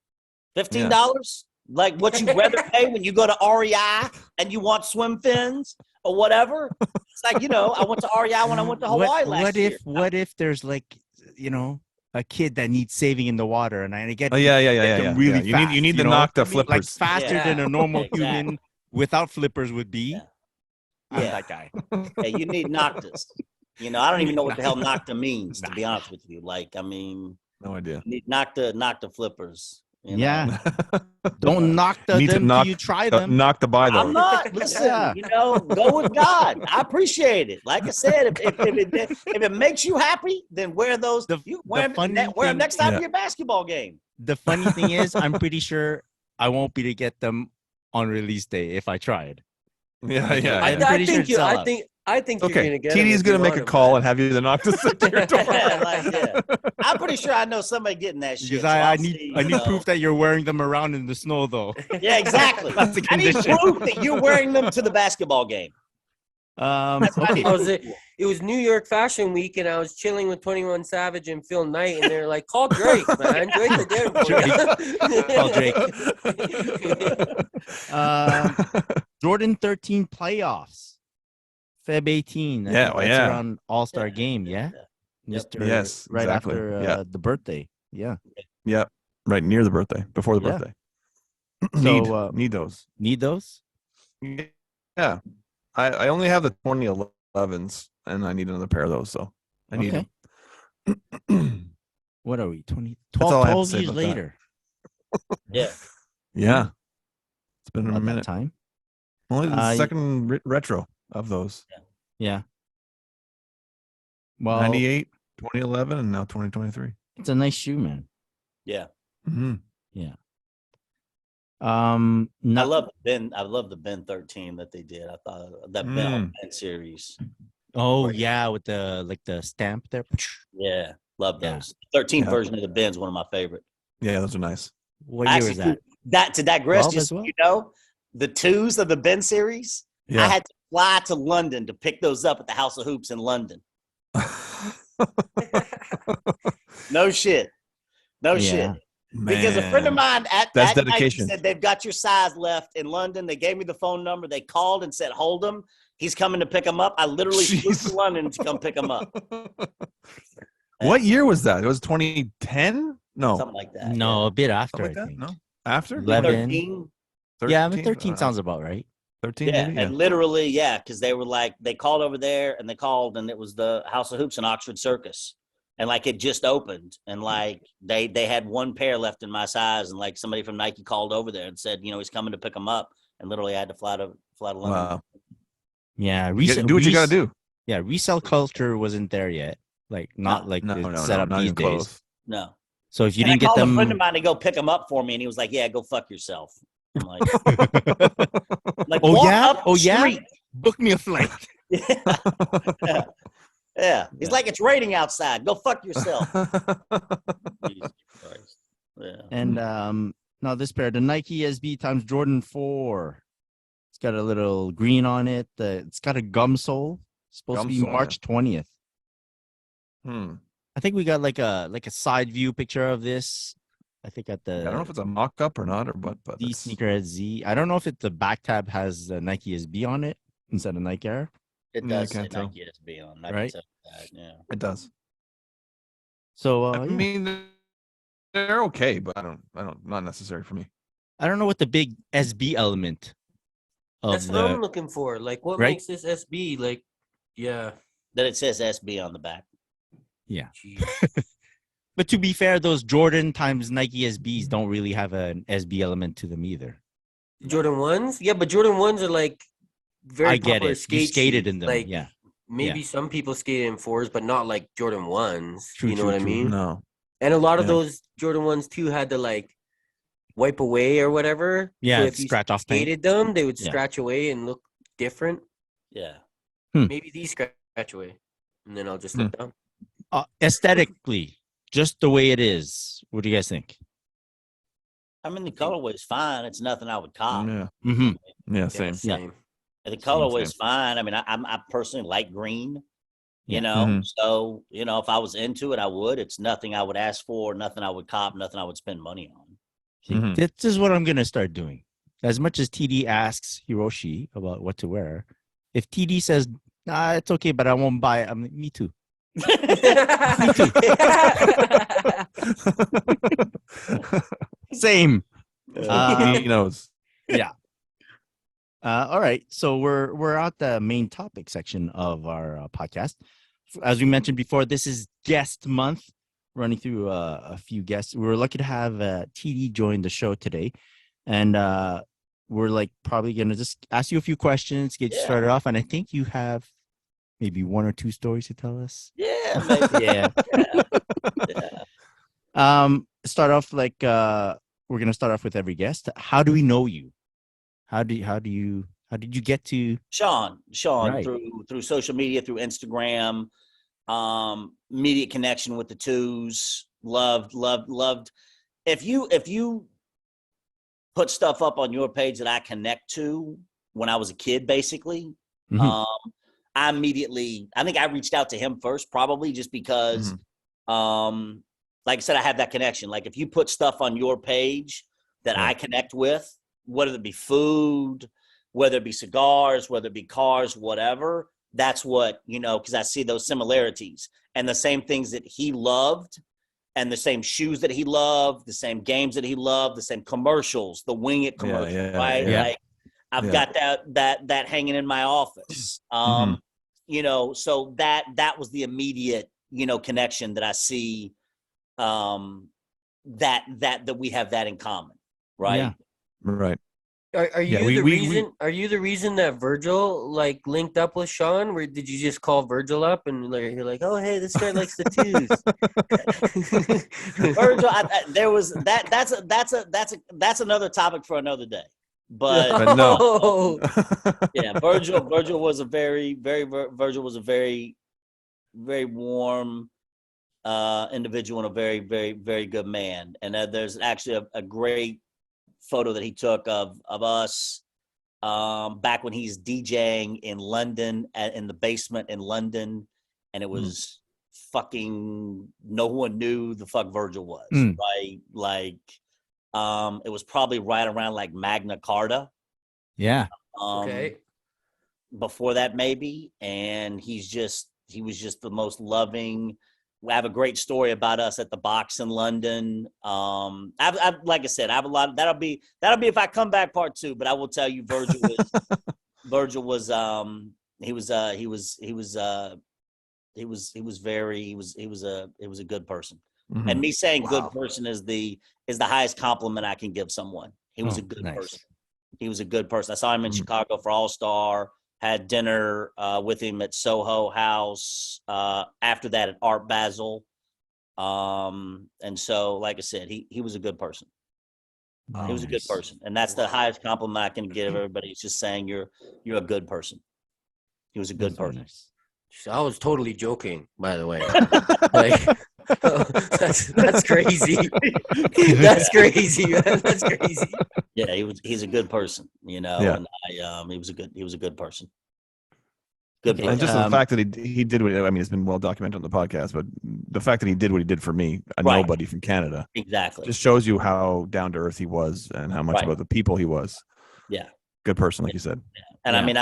Speaker 5: $15, like what you'd rather pay when you go to REI and you want swim fins or whatever. It's like, I went to REI when I went to Hawaii last year.
Speaker 2: What if there's like, a kid that needs saving in the water, and I get
Speaker 3: yeah.
Speaker 2: really fast.
Speaker 3: You need the Nocta flippers,
Speaker 2: like faster than a normal human without flippers would be.
Speaker 5: Yeah.
Speaker 2: I'm that guy.
Speaker 5: Hey, you need Noctas. I don't even know what the hell Nocta means, to be honest with you. Like, I mean,
Speaker 3: no idea.
Speaker 5: You need Nocta flippers.
Speaker 2: Yeah. Don't knock them till you try them.
Speaker 3: Knock the buy those.
Speaker 5: I'm not. Listen, go with God. I appreciate it. Like I said, if it makes you happy, then wear those. Wear them next time to your basketball game.
Speaker 2: The funny thing is, I'm pretty sure I won't be to get them on release day if I tried.
Speaker 3: Yeah.
Speaker 4: I think you're gonna get.
Speaker 3: TD's gonna make a call and have you the Nocta sent to your door.
Speaker 5: I'm pretty sure I know somebody getting that shit.
Speaker 2: Because I need proof that you're wearing them around in the snow, though.
Speaker 5: Yeah, exactly.
Speaker 2: That's the condition.
Speaker 5: I need proof that you're wearing them to the basketball game.
Speaker 2: Okay.
Speaker 4: It was New York Fashion Week, and I was chilling with 21 Savage and Phil Knight, and they're like, "Call Drake, man. Drake will get it
Speaker 2: for you." Call Drake. Jordan 13 playoffs, Feb 18. That's around All-Star Game, yeah.
Speaker 3: Yes,
Speaker 2: right
Speaker 3: exactly.
Speaker 2: after the birthday, yeah.
Speaker 3: Yep. right near the birthday, before the
Speaker 2: Yeah.
Speaker 3: birthday.
Speaker 2: So,
Speaker 3: need those.
Speaker 2: Need those?
Speaker 3: Yeah, I only have the 2011s, and I need another pair of those. So I need
Speaker 2: Okay.
Speaker 3: them.
Speaker 2: What are we? 20,
Speaker 3: That's
Speaker 2: 12,
Speaker 3: all I have to
Speaker 2: 12
Speaker 3: say
Speaker 2: years
Speaker 3: about that.
Speaker 2: later.
Speaker 5: Yeah.
Speaker 3: Yeah, it's been a
Speaker 2: About that
Speaker 3: minute.
Speaker 2: time.
Speaker 3: Only the
Speaker 2: Uh,
Speaker 3: second retro of those.
Speaker 2: Yeah. Well,
Speaker 3: 98, 2011, and now 2023.
Speaker 2: it's a nice shoe, man.
Speaker 5: Yeah.
Speaker 3: Mm-hmm.
Speaker 2: Yeah.
Speaker 5: I
Speaker 2: Not,
Speaker 5: love the Ben 13 that they did. I thought that Ben series.
Speaker 2: oh yeah, with the stamp there.
Speaker 5: Yeah. Love
Speaker 2: Yeah.
Speaker 5: those. 13
Speaker 3: Yeah.
Speaker 5: version of the Ben's one of my favorite.
Speaker 3: Yeah, those are nice.
Speaker 2: What year was that?
Speaker 5: To digress,
Speaker 2: 12
Speaker 5: just
Speaker 2: as
Speaker 5: so
Speaker 2: well?
Speaker 5: you know, the twos of the Ben series,
Speaker 3: Yeah.
Speaker 5: I had to fly to London to pick those up at the House of Hoops in London. No shit. No shit. Because a friend of mine
Speaker 3: That's
Speaker 5: at
Speaker 3: dedication.
Speaker 5: Nike said they've got your size left in London. They gave me the phone number. They called and said, hold him. He's coming to pick him up. I literally flew to London to come pick him up.
Speaker 3: What year was that? It was 2010? No.
Speaker 5: Something like that.
Speaker 2: No, a bit after,
Speaker 3: Something like
Speaker 2: I
Speaker 3: that?
Speaker 2: think.
Speaker 3: No. After?
Speaker 2: 11.
Speaker 5: 13.
Speaker 2: Yeah, I mean, 13 sounds about right.
Speaker 3: 13,
Speaker 5: Yeah,
Speaker 3: maybe?
Speaker 5: and literally, yeah, because they were like, they called over there and it was the House of Hoops in Oxford Circus. And like it just opened, and like they had one pair left in my size, and like somebody from Nike called over there and said, he's coming to pick them up, and literally I had to fly to London.
Speaker 3: Wow.
Speaker 2: Yeah,
Speaker 3: Do what you got to do.
Speaker 2: Yeah, resale culture wasn't there yet. Like not like it's set up
Speaker 3: not
Speaker 2: these
Speaker 3: even
Speaker 2: days.
Speaker 3: close.
Speaker 5: No.
Speaker 2: So if you
Speaker 5: And
Speaker 2: didn't
Speaker 5: I
Speaker 2: get
Speaker 5: called
Speaker 2: them,
Speaker 5: a friend of mine to go pick them up for me, and he was like, "Yeah, go fuck yourself." I'm like,
Speaker 2: oh
Speaker 5: walk
Speaker 2: yeah,
Speaker 5: up the street.
Speaker 2: book me a flight.
Speaker 5: Yeah. Yeah. He's like, it's raining outside. Go fuck yourself. Jesus Christ. Yeah.
Speaker 2: And now this pair, the Nike SB times Jordan 4. It's got a little green on it. It's got a gum sole. It's supposed to be March 20th. I think we got like a side view picture of this. I think at the
Speaker 3: I don't know if it's a mock-up or not, or what, but
Speaker 2: the Sneakerhead Z. I don't know if the back tab has the Nike SB on it instead of Nike Air.
Speaker 5: It
Speaker 3: Yeah, I
Speaker 5: does say
Speaker 3: can't tell.
Speaker 5: Nike SB on.
Speaker 2: Right?
Speaker 5: Yeah.
Speaker 3: it does.
Speaker 2: So
Speaker 3: I mean, they're okay, but I don't, not necessary for me.
Speaker 2: I don't know what the big SB element of
Speaker 4: That's what I'm looking for. Like, what
Speaker 2: Right?
Speaker 4: makes this SB? Like, yeah.
Speaker 5: That it says SB on the back.
Speaker 2: Yeah.
Speaker 4: Jeez.
Speaker 2: But to be fair, those Jordan times Nike SBs don't really have an SB element to them either.
Speaker 4: Jordan 1s? Yeah, but Jordan 1s are like very
Speaker 2: I get
Speaker 4: popular
Speaker 2: it. You
Speaker 4: skate
Speaker 2: skated
Speaker 4: shoes.
Speaker 2: in them.
Speaker 4: Like,
Speaker 2: Yeah.
Speaker 4: maybe some people skated in 4s, but not like Jordan 1s.
Speaker 2: True,
Speaker 4: you know
Speaker 2: true,
Speaker 4: what
Speaker 2: true.
Speaker 4: I mean?
Speaker 3: No.
Speaker 4: And a lot of
Speaker 3: Yeah.
Speaker 4: those Jordan 1s too had to like wipe away or whatever.
Speaker 2: Yeah,
Speaker 4: So
Speaker 2: it's
Speaker 4: if you
Speaker 2: scratch off paint.
Speaker 4: skated them, they would
Speaker 2: Yeah.
Speaker 4: scratch away and look different.
Speaker 5: Yeah.
Speaker 4: Maybe these scratch away. And then I'll just look down.
Speaker 2: Aesthetically, just the way it is. What do you guys think?
Speaker 5: I mean, the colorway's fine. It's nothing I would cop.
Speaker 3: Yeah.
Speaker 2: Mm-hmm.
Speaker 3: Yeah. Same.
Speaker 4: Same.
Speaker 5: The colorway's
Speaker 3: same.
Speaker 5: fine. I mean, I personally like green.
Speaker 2: Yeah.
Speaker 5: You know,
Speaker 3: Mhm.
Speaker 5: so if I was into it, I would. It's nothing I would ask for, nothing I would cop, nothing I would spend money on.
Speaker 2: See,
Speaker 3: Mhm.
Speaker 2: this is what I'm gonna start doing. As much as TD asks Hiroshi about what to wear, if TD says, "Nah, it's okay, but I won't buy it," I'm like, "Me too." Same.
Speaker 3: He knows.
Speaker 2: Yeah. All right. So we're at the main topic section of our podcast. As we mentioned before, this is guest month. Running through a few guests. We were lucky to have TD join the show today, and we're like probably gonna just ask you a few questions, get you started off, and I think you have maybe one or two stories to tell us.
Speaker 5: Yeah, maybe. Yeah.
Speaker 2: Start off like we're gonna start off with every guest. How do we know you? How did you get to
Speaker 5: Sean,
Speaker 2: Right.
Speaker 5: through social media, through Instagram, immediate connection with the twos. Loved. If you put stuff up on your page that I connect to when I was a kid, basically,
Speaker 2: Mhm.
Speaker 5: I think I reached out to him first, probably just because, like I said, I have that connection. Like if you put stuff on your page that I connect with, whether it be food, whether it be cigars, whether it be cars, whatever, that's what, because I see those similarities and the same things that he loved and the same shoes that he loved, the same games that he loved, the same commercials, the Wing It commercial, right?
Speaker 2: Yeah.
Speaker 5: Like I've got that hanging in my office. You know, so that was the immediate, you know, connection that I see, that we have that in common, right?
Speaker 2: Yeah.
Speaker 3: Right.
Speaker 4: Are you Are you the reason that Virgil like linked up with Sean? Or did you just call Virgil up and like, you're like, oh hey, this guy likes the twos?
Speaker 5: Virgil, there was that's another topic for another day. But
Speaker 3: no.
Speaker 5: Yeah, Virgil was a very warm individual and a very, very, very good man. And there's actually a great photo that he took of us back when he's DJing in London, in the basement in London, and it was fucking no one knew the fuck Virgil was, right? Like it was probably right around like Magna Carta.
Speaker 2: Yeah.
Speaker 4: Okay.
Speaker 5: Before that maybe, and he was just the most loving. We have a great story about us at the box in London. I've like I said, I have a lot. That'll be if I come back part 2. But I will tell you, Virgil was he was a good person. And me saying good person is the highest compliment I can give someone. He was a good person. He was a good person. I saw him in Chicago for All-Star. Had dinner with him at Soho House. After that at Art Basel. And so, like I said, he was a good person. He was a good person. And that's the highest compliment I can give everybody. It's just saying you're a good person. He was a good person.
Speaker 4: I was totally joking, by the way. Like, that's crazy. That's crazy, man. That's crazy.
Speaker 5: Yeah, he's a good person, you know.
Speaker 3: Yeah.
Speaker 5: And he was a good person. Good person.
Speaker 3: And just the fact that he did what, I mean, it's been well documented on the podcast, but the fact that he did what he did for me, a nobody from Canada,
Speaker 5: exactly,
Speaker 3: just shows you how down to earth he was and how much about the people he was.
Speaker 5: Yeah,
Speaker 3: good person, like you said.
Speaker 5: Yeah. And I mean,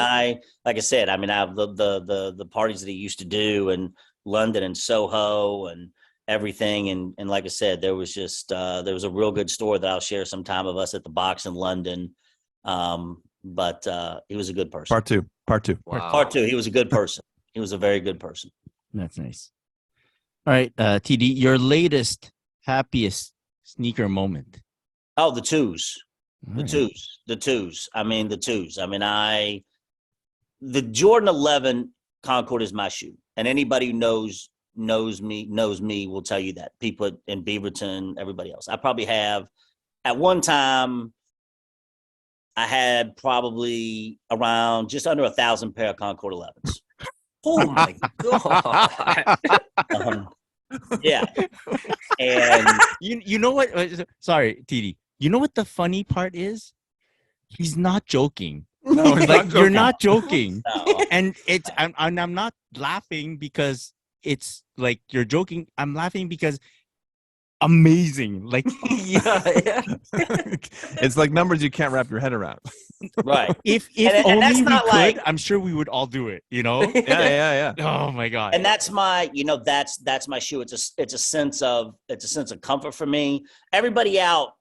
Speaker 5: like I said, I mean, I have the parties that he used to do in London and Soho and everything, and like I said, there was just there was a real good story that I'll share sometime of us at the box in London. But he was a good person.
Speaker 3: Part two.
Speaker 4: Wow.
Speaker 5: Part 2. He was a good person. He was a very good person.
Speaker 2: That's nice. All right, TD, your latest happiest sneaker moment.
Speaker 5: Oh, the twos. The twos. I mean, the twos. I mean, the Jordan 11 Concord is my shoe, and anybody who knows me will tell you that. People in Beaverton, everybody else. I probably have, at one time, I had probably around just under 1,000 pair of Concord 11s.
Speaker 4: Oh my god!
Speaker 5: Yeah, and
Speaker 2: you know what? Sorry, TD. You know what the funny part is? He's not joking.
Speaker 3: No,
Speaker 2: like you're not joking,
Speaker 5: no.
Speaker 2: and I'm not laughing because it's like you're joking. I'm laughing because amazing. Like
Speaker 4: yeah.
Speaker 3: It's like numbers you can't wrap your head around.
Speaker 5: Right.
Speaker 2: If
Speaker 5: and
Speaker 2: only
Speaker 5: that's
Speaker 2: we
Speaker 5: not
Speaker 2: could,
Speaker 5: like,
Speaker 2: I'm sure we would all do it. You know?
Speaker 3: Yeah.
Speaker 2: Oh my god.
Speaker 5: And that's my, that's my shoe. It's a sense of comfort for me. Everybody out,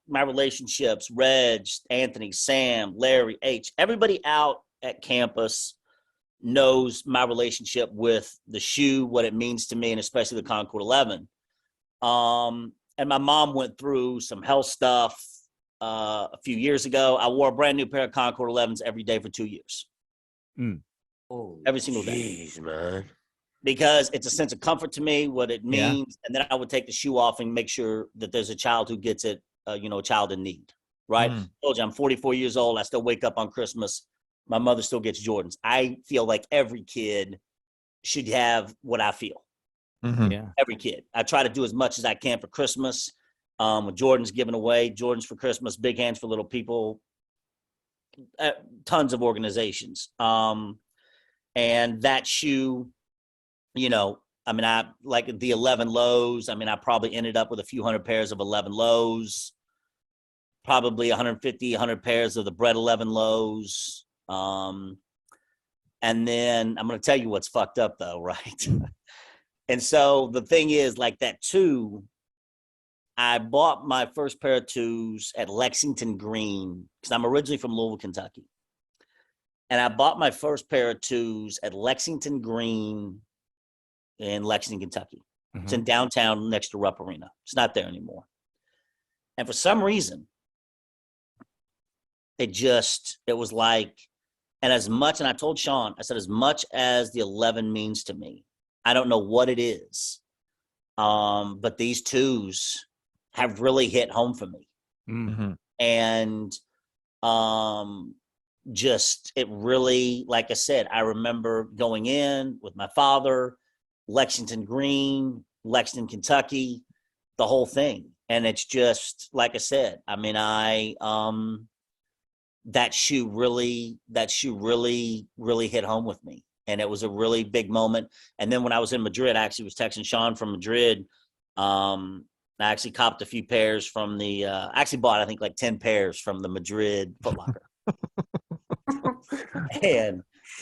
Speaker 5: my relationships, Reg, Anthony, Sam, Larry, H, everybody out at campus knows my relationship with the shoe, what it means to me, and especially the Concord 11. And my mom went through some health stuff a few years ago. I wore a brand new pair of Concord 11s every day for 2 years. Every single day.
Speaker 4: Jeez, man.
Speaker 5: Because it's a sense of comfort to me, what it means. And then I would take the shoe off and make sure that there's a child who gets it, a child in need, right? I told you, I'm 44 years old. I still wake up on Christmas. My mother still gets Jordans. I feel like every kid should have what I feel.
Speaker 2: Yeah.
Speaker 5: Every kid. I try to do as much as I can for Christmas. With Jordan's given away, Jordans for Christmas, Big Hands for Little People, tons of organizations. And that shoe, I mean, I like the 11 lows. I mean, I probably ended up with a few hundred pairs of 11 lows, probably 150, 100 pairs of the Bread 11 lows. And then I'm going to tell you what's fucked up though, right? And so the thing is, like that two, I bought my first pair of twos at Lexington Green because I'm originally from Louisville, Kentucky. And I bought my first pair of twos at Lexington Green in Lexington, Kentucky. It's in downtown next to Rupp Arena. It's not there anymore. And for some reason, it was like, and I told Sean, I said, as much as the 11 means to me, I don't know what it is. But these twos have really hit home for me. And just, it really, like I said, I remember going in with my father, Lexington Green, Lexington, Kentucky, the whole thing. And it's just, like I said, I mean, that shoe really hit home with me. And it was a really big moment. And then when I was in Madrid, I actually was texting Sean from Madrid. I actually copped a few pairs from I actually bought, I think, like 10 pairs from the Madrid Foot Locker.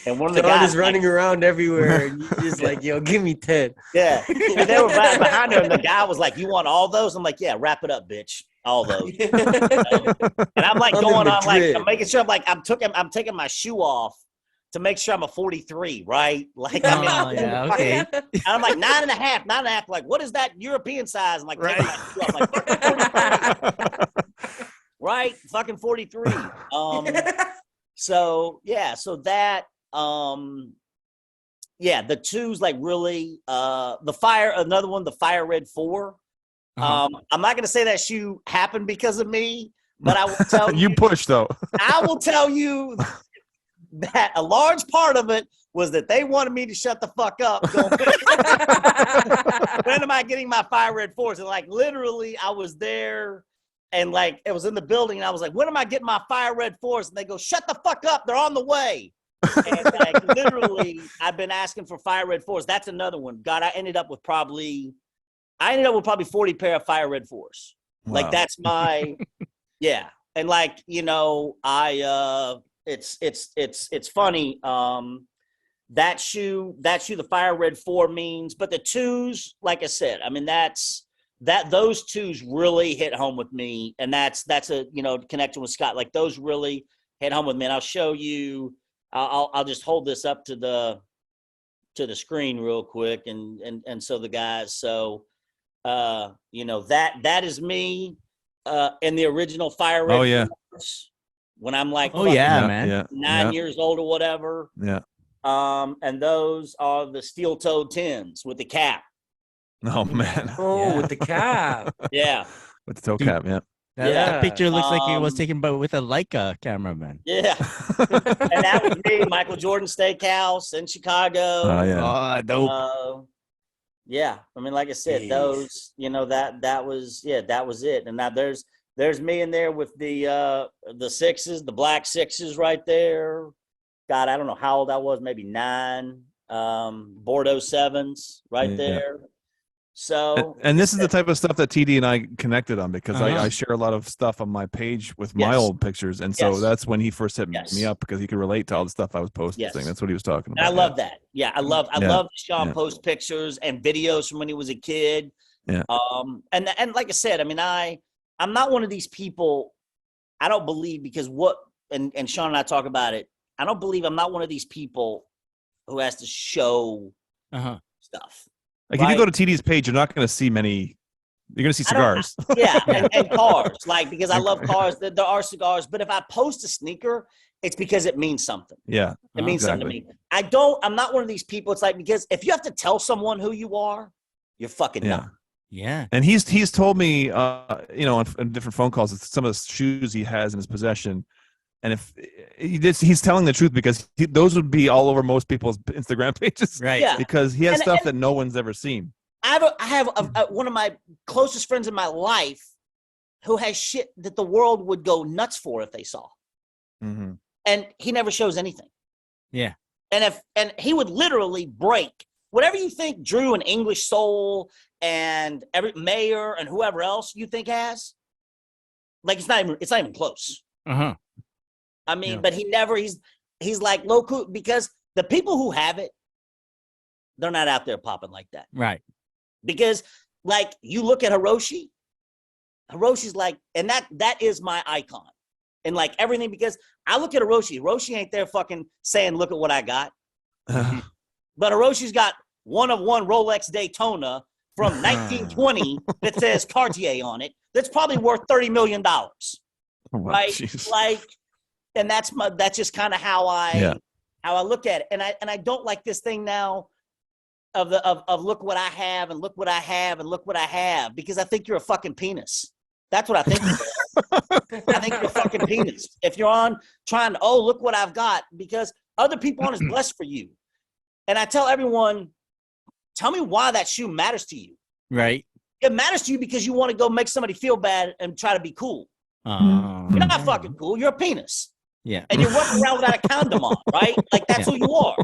Speaker 5: And one of the guys
Speaker 4: is running around everywhere, and you just like, yo, give me 10.
Speaker 5: Yeah, and they were right behind her, and the guy was like, "You want all those?" I'm like, "Yeah, wrap it up, bitch, all those." And I'm like going on, like I'm making sure, I'm taking my shoe off to make sure I'm a 43, right? Like, I mean,
Speaker 2: okay.
Speaker 5: And I'm like 9.5. Like, what is that European size? I'm like, taking my shoe off, like, fucking 43. Right, fucking 43. So yeah, so that. The twos, like, really, another one, the Fire Red 4. I'm not gonna say that shoe happened because of me, but I will tell
Speaker 3: you push though.
Speaker 5: I will tell you that a large part of it was that they wanted me to shut the fuck up. When am I getting my Fire Red 4s? And like literally I was there and like it was in the building and I was like, when am I getting my Fire Red 4s? And they go, shut the fuck up, they're on the way. And like literally, I've been asking for Fire Red 4s. That's another one. God, I ended up with probably 40 pair of Fire Red 4s. Wow. Like that's my, yeah. And like, you know, it's funny. That shoe, the Fire Red 4 means, but the twos, like I said, I mean, those twos really hit home with me. And that's a, you know, connection with Scott, like those really hit home with me. And I'll show you, I'll just hold this up to the screen real quick, and so the guys, so you know, that is me in the original Fire Red. Oh yeah. When I'm like,
Speaker 2: man,
Speaker 5: 9 years old or whatever.
Speaker 3: Yeah.
Speaker 5: And those are the steel-toed 10s with the cap.
Speaker 3: Oh man.
Speaker 4: With the cap.
Speaker 5: Yeah.
Speaker 3: With the toe cap. Yeah.
Speaker 2: That picture looks like it was taken with a Leica cameraman.
Speaker 5: Yeah. And that was me, Michael Jordan Steakhouse in Chicago.
Speaker 3: Oh, yeah.
Speaker 2: Dope.
Speaker 5: Yeah. I mean, like I said, those, you know, that was it. And now there's me in there with the sixes, the black sixes right there. God, I don't know how old I was, maybe 9. Bordeaux 7s right there. So,
Speaker 3: and this is the type of stuff that TD and I connected on because I share a lot of stuff on my page with my old pictures, and so that's when he first hit me up because he could relate to all the stuff I was posting. That's what he was talking about.
Speaker 5: And I love that. Yeah, I love Sean post pictures and videos from when he was a kid.
Speaker 3: Yeah.
Speaker 5: And like I said, I mean, I'm not one of these people. I don't believe because and Sean and I talk about it. I don't believe I'm not one of these people who has to show stuff.
Speaker 3: Like if you go to TD's page, you're not going to see many. You're going to see cigars.
Speaker 5: And cars. Like because I love cars. There are cigars, but if I post a sneaker, it's because it means something.
Speaker 3: Yeah,
Speaker 5: it means something to me. I'm not one of these people. It's like because if you have to tell someone who you are, you're fucking dumb.
Speaker 2: Yeah.
Speaker 3: And he's told me, you know, on different phone calls, some of the shoes he has in his possession. And if he's telling the truth because those would be all over most people's Instagram pages,
Speaker 2: right?
Speaker 5: Yeah.
Speaker 3: Because he has stuff that no one's ever seen.
Speaker 5: I have one of my closest friends in my life who has shit that the world would go nuts for if they saw, and he never shows anything.
Speaker 2: Yeah,
Speaker 5: and he would literally break whatever you think Drew and English Soul and every Mayor and whoever else you think has. Like it's not even close. I mean, but he never, he's like low cool because the people who have it they're not out there popping like that.
Speaker 2: Right.
Speaker 5: Because like you look at Hiroshi's like, and that is my icon and like everything, because I look at Hiroshi ain't there fucking saying, look at what I got. But Hiroshi's got one of one Rolex Daytona from 1920 that says Cartier on it. That's probably worth $30 million. Right?
Speaker 3: Geez.
Speaker 5: Like, and that's just kind of how I look at it. And I don't like this thing now of look what I have and look what I have and look what I have, because I think you're a fucking penis. That's what I think. I think you're a fucking penis. If you're on trying to, look what I've got, because other people aren't as blessed for you. And I tell everyone, tell me why that shoe matters to you.
Speaker 2: Right.
Speaker 5: It matters to you because you want to go make somebody feel bad and try to be cool. You're not fucking cool. You're a penis.
Speaker 2: Yeah.
Speaker 5: And you're walking around without a condom on, right? Like that's who you are.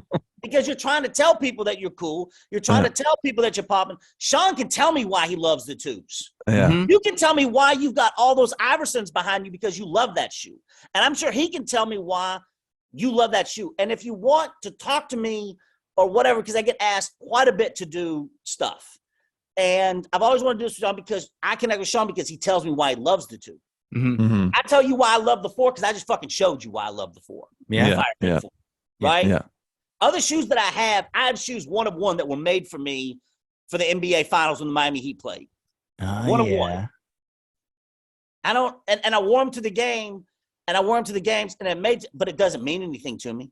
Speaker 5: Because you're trying to tell people that you're cool. You're trying to tell people that you're popping. Sean can tell me why he loves the tubes.
Speaker 3: Yeah.
Speaker 5: You can tell me why you've got all those Iversons behind you because you love that shoe. And I'm sure he can tell me why you love that shoe. And if you want to talk to me or whatever, because I get asked quite a bit to do stuff. And I've always wanted to do this with Sean because I connect with Sean because he tells me why he loves the tube. I tell you why I love the 4 because I just fucking showed you why I love the 4.
Speaker 2: Yeah.
Speaker 5: Right?
Speaker 3: Yeah.
Speaker 5: Other shoes that I have shoes one of one that were made for me for the NBA Finals when the Miami Heat played. One of one. I don't, and I wore them to the game, and I wore them to the games, and but it doesn't mean anything to me.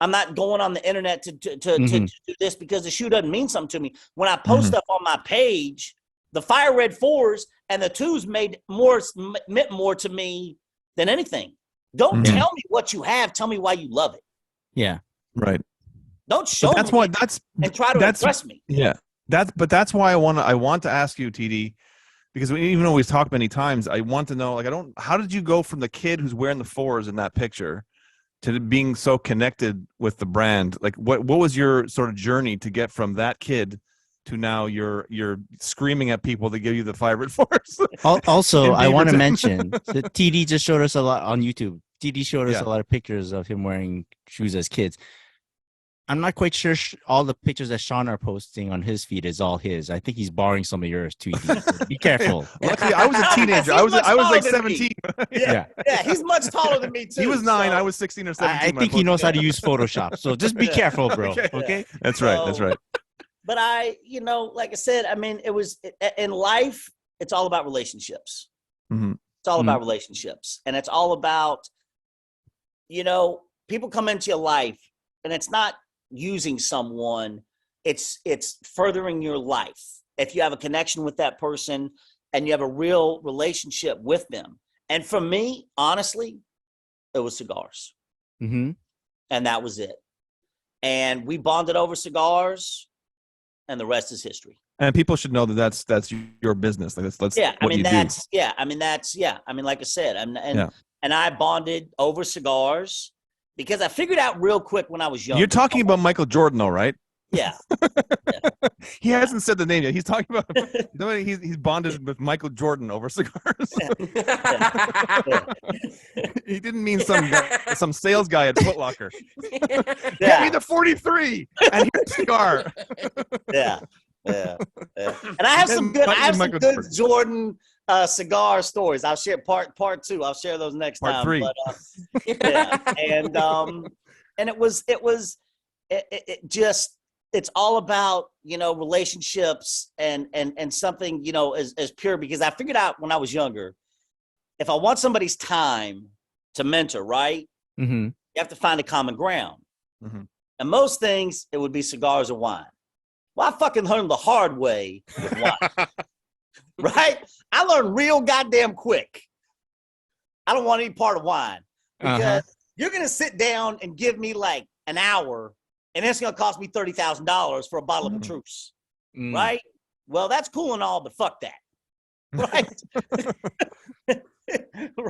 Speaker 5: I'm not going on the internet to do this because the shoe doesn't mean something to me. When I post stuff on my page, the fire red 4s and the 2s meant more to me than anything. Don't tell me what you have. Tell me why you love it.
Speaker 2: Yeah.
Speaker 3: Right.
Speaker 5: Don't show me and try to impress me.
Speaker 3: Yeah. That's why I want to ask you, TD, because even though we've talked many times, I want to know, like, how did you go from the kid who's wearing the 4s in that picture to being so connected with the brand? Like, what was your sort of journey to get from that kid to now you're screaming at people to give you the 5 red 4s?
Speaker 2: Also, I want to mention that TD just showed us a lot on YouTube. TD showed us a lot of pictures of him wearing shoes as kids. I'm not quite sure all the pictures that Sean are posting on his feed is all his. I think he's borrowing some of yours too. Be careful.
Speaker 3: Luckily, I was a teenager. I was like 17.
Speaker 5: Yeah, he's much taller than me too.
Speaker 3: He was 9. I was 16 or 17.
Speaker 2: I think he knows how to use Photoshop. So just be careful, bro. Okay?
Speaker 3: That's right. That's right.
Speaker 5: But like I said, I mean, it was in life, it's all about relationships. It's all about relationships. And it's all about, people come into your life and it's not using someone, it's furthering your life. If you have a connection with that person and you have a real relationship with them. And for me, honestly, it was cigars. And that was it. And we bonded over cigars, and the rest is history. And
Speaker 3: people should know that that's your business. Like that's
Speaker 5: like I said, and I bonded over cigars because I figured out real quick when I was young.
Speaker 3: You're talking about Michael Jordan, though, right?
Speaker 5: Yeah.
Speaker 3: He hasn't said the name yet. He's talking about he's bonded with Michael Jordan over cigars. He didn't mean some sales guy at Foot Locker. Get me the 43 and here's a cigar.
Speaker 5: Yeah. And I have some good Jordan cigar stories. I'll share part 2. I'll share those next
Speaker 3: part
Speaker 5: time.
Speaker 3: 3.
Speaker 5: But, and it was just, it's all about, relationships and something, as pure, because I figured out when I was younger, if I want somebody's time to mentor, right? You have to find a common ground. And most things, it would be cigars or wine. Well, I fucking learned the hard way with wine. Right? I learned real goddamn quick. I don't want any part of wine because you're going to sit down and give me like an hour and it's going to cost me $30,000 for a bottle of Petrus. Right? Well, that's cool and all, but fuck that. Right?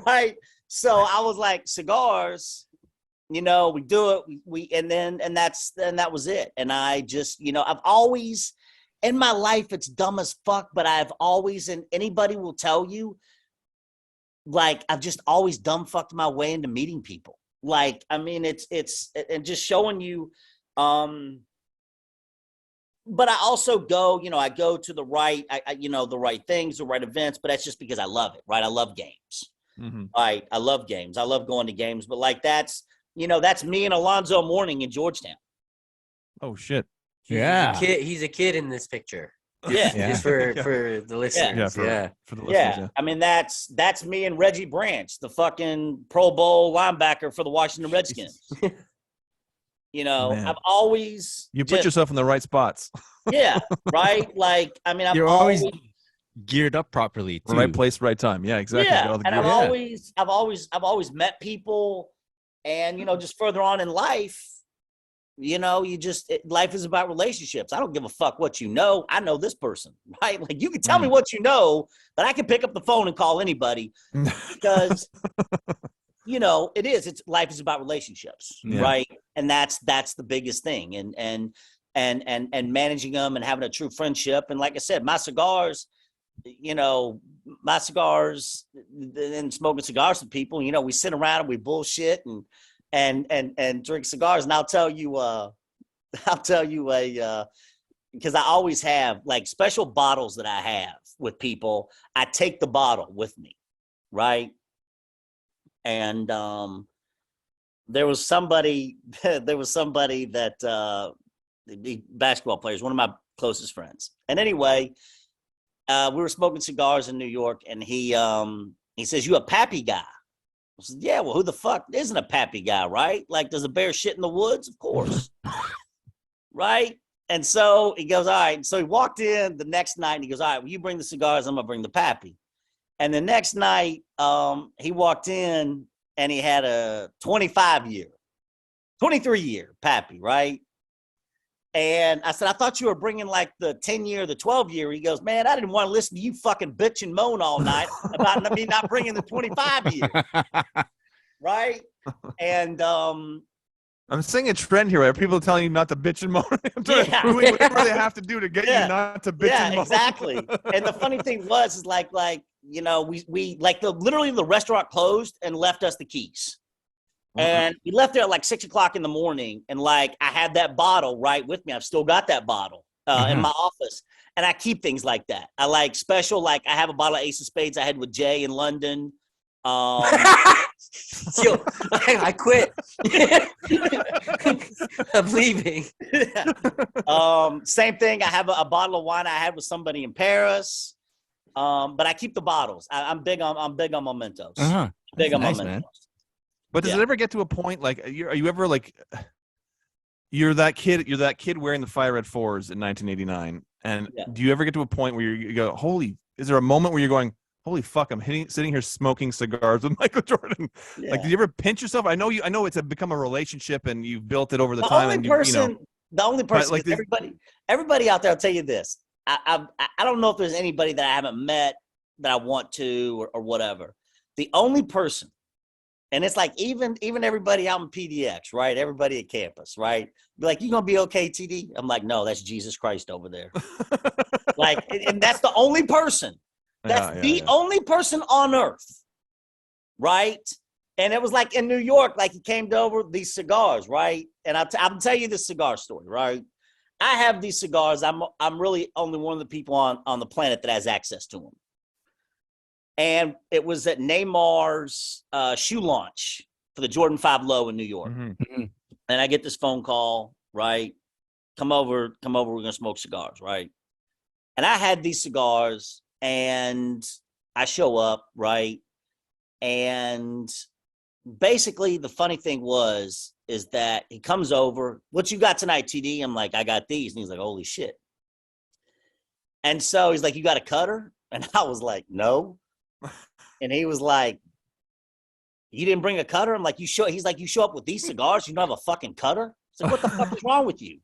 Speaker 5: Right? So I was like, cigars, we do it. And that was it. And I just, I've always, in my life, it's dumb as fuck, but I've always, and anybody will tell you, like, I've just always dumb fucked my way into meeting people. Like, I mean, it's and just showing you, but I also go, I go to the right, the right things, the right events, but that's just because I love it, right? I love games.
Speaker 3: Mm-hmm.
Speaker 5: Right. I love games. I love going to games, but like that's me and Alonzo Mourning in Georgetown.
Speaker 3: Oh shit.
Speaker 4: He's a kid in this picture. Just for the listeners.
Speaker 3: For the listeners.
Speaker 5: Yeah. I mean, that's me and Reggie Branch, the fucking Pro Bowl linebacker for the Washington Redskins.
Speaker 3: Man.
Speaker 5: I've always
Speaker 3: put yourself in the right spots.
Speaker 5: Yeah, right. Like, I mean,
Speaker 6: You're always geared up properly too.
Speaker 3: Right place, right time. Yeah, exactly.
Speaker 5: Yeah, and I've always met people, and just further on in life, life is about relationships. I don't give a fuck what you know. I know this person, right? Like, you can tell me what you know, but I can pick up the phone and call anybody because it's life is about relationships, right? And that's the biggest thing, and managing them and having a true friendship. And like I said, my cigars and smoking cigars with people, we sit around and we bullshit and drink cigars. And I'll tell you because I always have like special bottles that I have with people. I take the bottle with me, right? And there was somebody that the basketball players, one of my closest friends. And anyway, we were smoking cigars in New York, and he says, "You a pappy guy?" I said, "Yeah, well, who the fuck isn't a pappy guy, right? Like, does a bear shit in the woods? Of course." Right? And so he goes, "All right." So he walked in the next night, and he goes, "All right, well, you bring the cigars, I'm going to bring the pappy." And the next night, he walked in, and he had a 23-year pappy, right? And I said, "I thought you were bringing like the 10-year, the 12-year. He goes, "Man, I didn't want to listen to you fucking bitch and moan all night about me not bringing the 25-year." Right? And
Speaker 3: I'm seeing a trend here where people are telling you not to bitch and moan. Doing whatever they have to do to get you not to bitch and moan. Yeah,
Speaker 5: exactly. And the funny thing is like we like literally the restaurant closed and left us the keys. And we left there at like 6:00 in the morning, and like I had that bottle right with me. I've still got that bottle in my office, and I keep things like that. I like special, like I have a bottle of Ace of Spades I had with Jay in London.
Speaker 4: Yo, I quit. I'm leaving.
Speaker 5: Same thing. I have a bottle of wine I had with somebody in Paris. But I keep the bottles. I'm big on mementos. Big on mementos. Man.
Speaker 3: But does it ever get to a point like are you ever like you're that kid wearing the fire red 4s in 1989, and do you ever get to a point where you go, is there a moment where you're going, holy fuck, I'm sitting here smoking cigars with Michael Jordan? Yeah. Like, did you ever pinch yourself? I know it's become a relationship and you've built it over the time.
Speaker 5: The only person, like everybody out there, I'll tell you this. I don't know if there's anybody that I haven't met that I want to or whatever. The only person, and it's like even everybody out in PDX, right? Everybody at campus, right? Be like, "You gonna be okay, TD?" I'm like, "No, that's Jesus Christ over there." Like, and that's the only person. That's the only person on earth, right? And it was like in New York, like he came over these cigars, right? And I'll tell you this cigar story, right? I have these cigars. I'm really only one of the people on the planet that has access to them. And it was at Neymar's shoe launch for the Jordan 5 Low in New York. Mm-hmm. And I get this phone call, right? Come over, we're going to smoke cigars, right? And I had these cigars, and I show up, right? And basically the funny thing is that he comes over, "What you got tonight, TD?" I'm like, "I got these." And he's like, "Holy shit." And so he's like, "You got a cutter?" And I was like, "No." And he was like, "You didn't bring a cutter?" I'm like, he's like, "You show up with these cigars, you don't have a fucking cutter?" So what the fuck is wrong with you?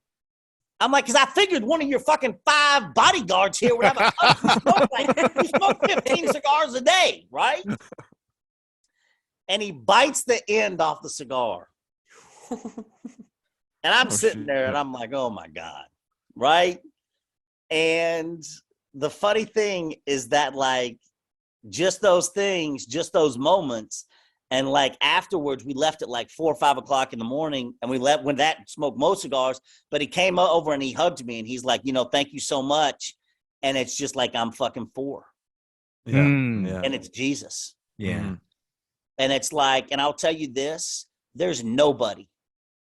Speaker 5: I'm like, because I figured one of your fucking 5 bodyguards here would have a cutter. You smoke 15 cigars a day, right? And he bites the end off the cigar. And I'm sitting there and I'm like, oh my God, right? And the funny thing is that, like, just those things, just those moments, And like afterwards, we left at like 4 or 5 o'clock in the morning, and we left when that smoked most cigars. But he came over and he hugged me, and he's like, thank you so much. And it's just like I'm fucking 4.
Speaker 3: Yeah.
Speaker 5: And it's Jesus.
Speaker 6: Yeah.
Speaker 5: And it's like, and I'll tell you this, there's nobody.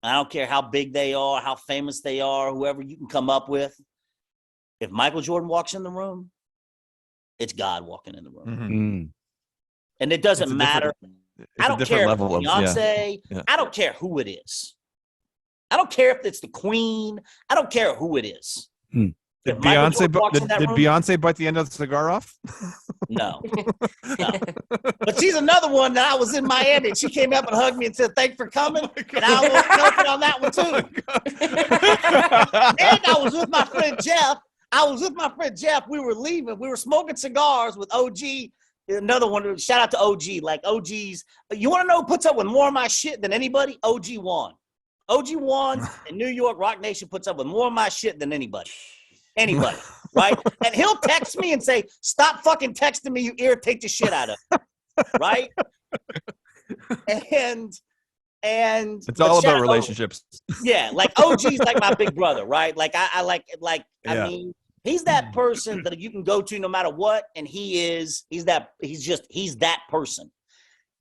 Speaker 5: I don't care how big they are, how famous they are, whoever you can come up with. If Michael Jordan walks in the room, it's God walking in the room. And it doesn't matter. I don't care if it's Beyonce. I don't care who it is. I don't care if it's the Queen. I don't care who it is.
Speaker 3: Did Beyonce bite the end of the cigar off?
Speaker 5: No. But she's another one that I was in Miami, and she came up and hugged me and said, "Thanks for coming." And I was helping on that one too. And I was with my friend Jeff. We were leaving. We were smoking cigars with OG. Another one. Shout out to OG. Like OG's. You want to know who puts up with more of my shit than anybody? OG Juan. OG Juan in New York, Rock Nation puts up with more of my shit than anybody. Right? And he'll text me and say, "Stop fucking texting me, you irritate the shit out of me." Right? And
Speaker 3: it's all about relationships.
Speaker 5: Yeah, like OG's like my big brother, right? Like I mean, he's that person that you can go to no matter what, and he's that person.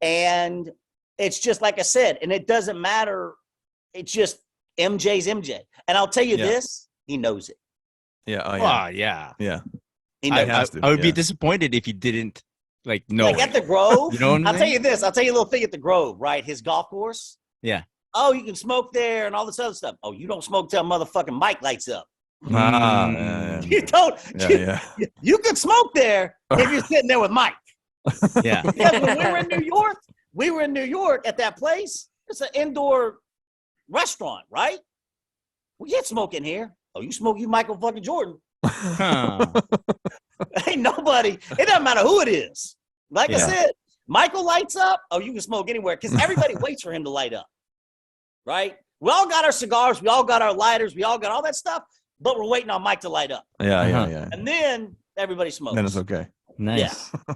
Speaker 5: And it's just like I said, and it doesn't matter. It's just MJ's MJ. And I'll tell you this, he knows it.
Speaker 6: Yeah. Oh, yeah.
Speaker 3: Yeah.
Speaker 6: I would be disappointed if you didn't know.
Speaker 5: Like at the Grove.
Speaker 6: You know what I mean?
Speaker 5: I'll tell you this. I'll tell you a little thing at the Grove, right? His golf course.
Speaker 6: Yeah.
Speaker 5: Oh, you can smoke there and all this other stuff. Oh, you don't smoke till motherfucking mic lights up. You don't. You can smoke there if you're sitting there with Mike.
Speaker 6: Yeah.
Speaker 5: Because when we were in New York at that place. It's an indoor restaurant, right? We can't smoke in here. Oh, you smoke, you Michael fucking Jordan. Ain't nobody. It doesn't matter who it is. Like I said, Michael lights up. Oh, you can smoke anywhere because everybody waits for him to light up. Right? We all got our cigars. We all got our lighters. We all got all that stuff. But we're waiting on Mike to light up.
Speaker 3: Yeah.
Speaker 5: And then everybody smokes.
Speaker 3: Then it's okay.
Speaker 2: Nice. Yeah.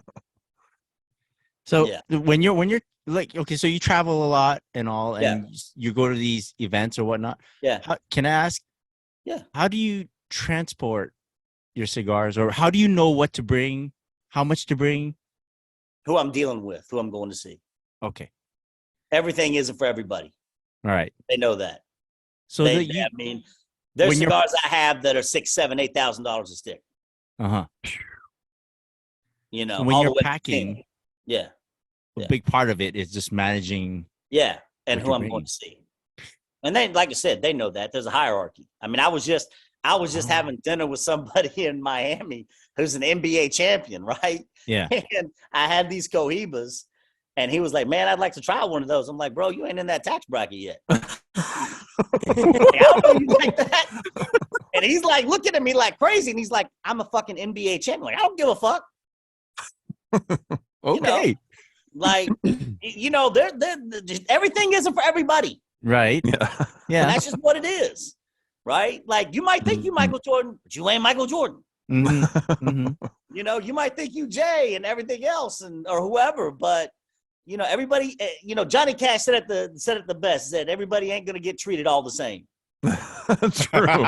Speaker 2: So when you're like, okay, so you travel a lot and all, and you go to these events or whatnot.
Speaker 5: Yeah.
Speaker 2: Can I ask? Yeah. How do you transport your cigars, or how do you know what to bring, how much to bring?
Speaker 5: Who I'm dealing with, who I'm going to see.
Speaker 2: Okay.
Speaker 5: Everything isn't for everybody.
Speaker 2: All right.
Speaker 5: They know that.
Speaker 2: So
Speaker 5: I mean, there's cigars I have that are $6,000, $7,000, $8,000 a stick. You know,
Speaker 2: so when you're packing,
Speaker 5: a
Speaker 2: big part of it is just managing.
Speaker 5: Yeah, and who I'm going to see. And then, like I said, they know that there's a hierarchy. I mean, I was just having dinner with somebody in Miami who's an NBA champion, right?
Speaker 2: Yeah.
Speaker 5: And I had these Cohibas, and he was like, "Man, I'd like to try one of those." I'm like, "Bro, you ain't in that tax bracket yet." I don't know you like that. And he's like looking at me like crazy, and he's like, "I'm a fucking NBA champion." Like, I don't give a fuck.
Speaker 2: Okay.
Speaker 5: Everything isn't for everybody.
Speaker 2: Right. Yeah.
Speaker 5: And that's just what it is. Right? Like, you might think you Michael Jordan, but you ain't Michael Jordan. You know, you might think you Jay and everything else, or whoever, but everybody. Johnny Cash said it the best. Said everybody ain't gonna get treated all the same.
Speaker 3: True.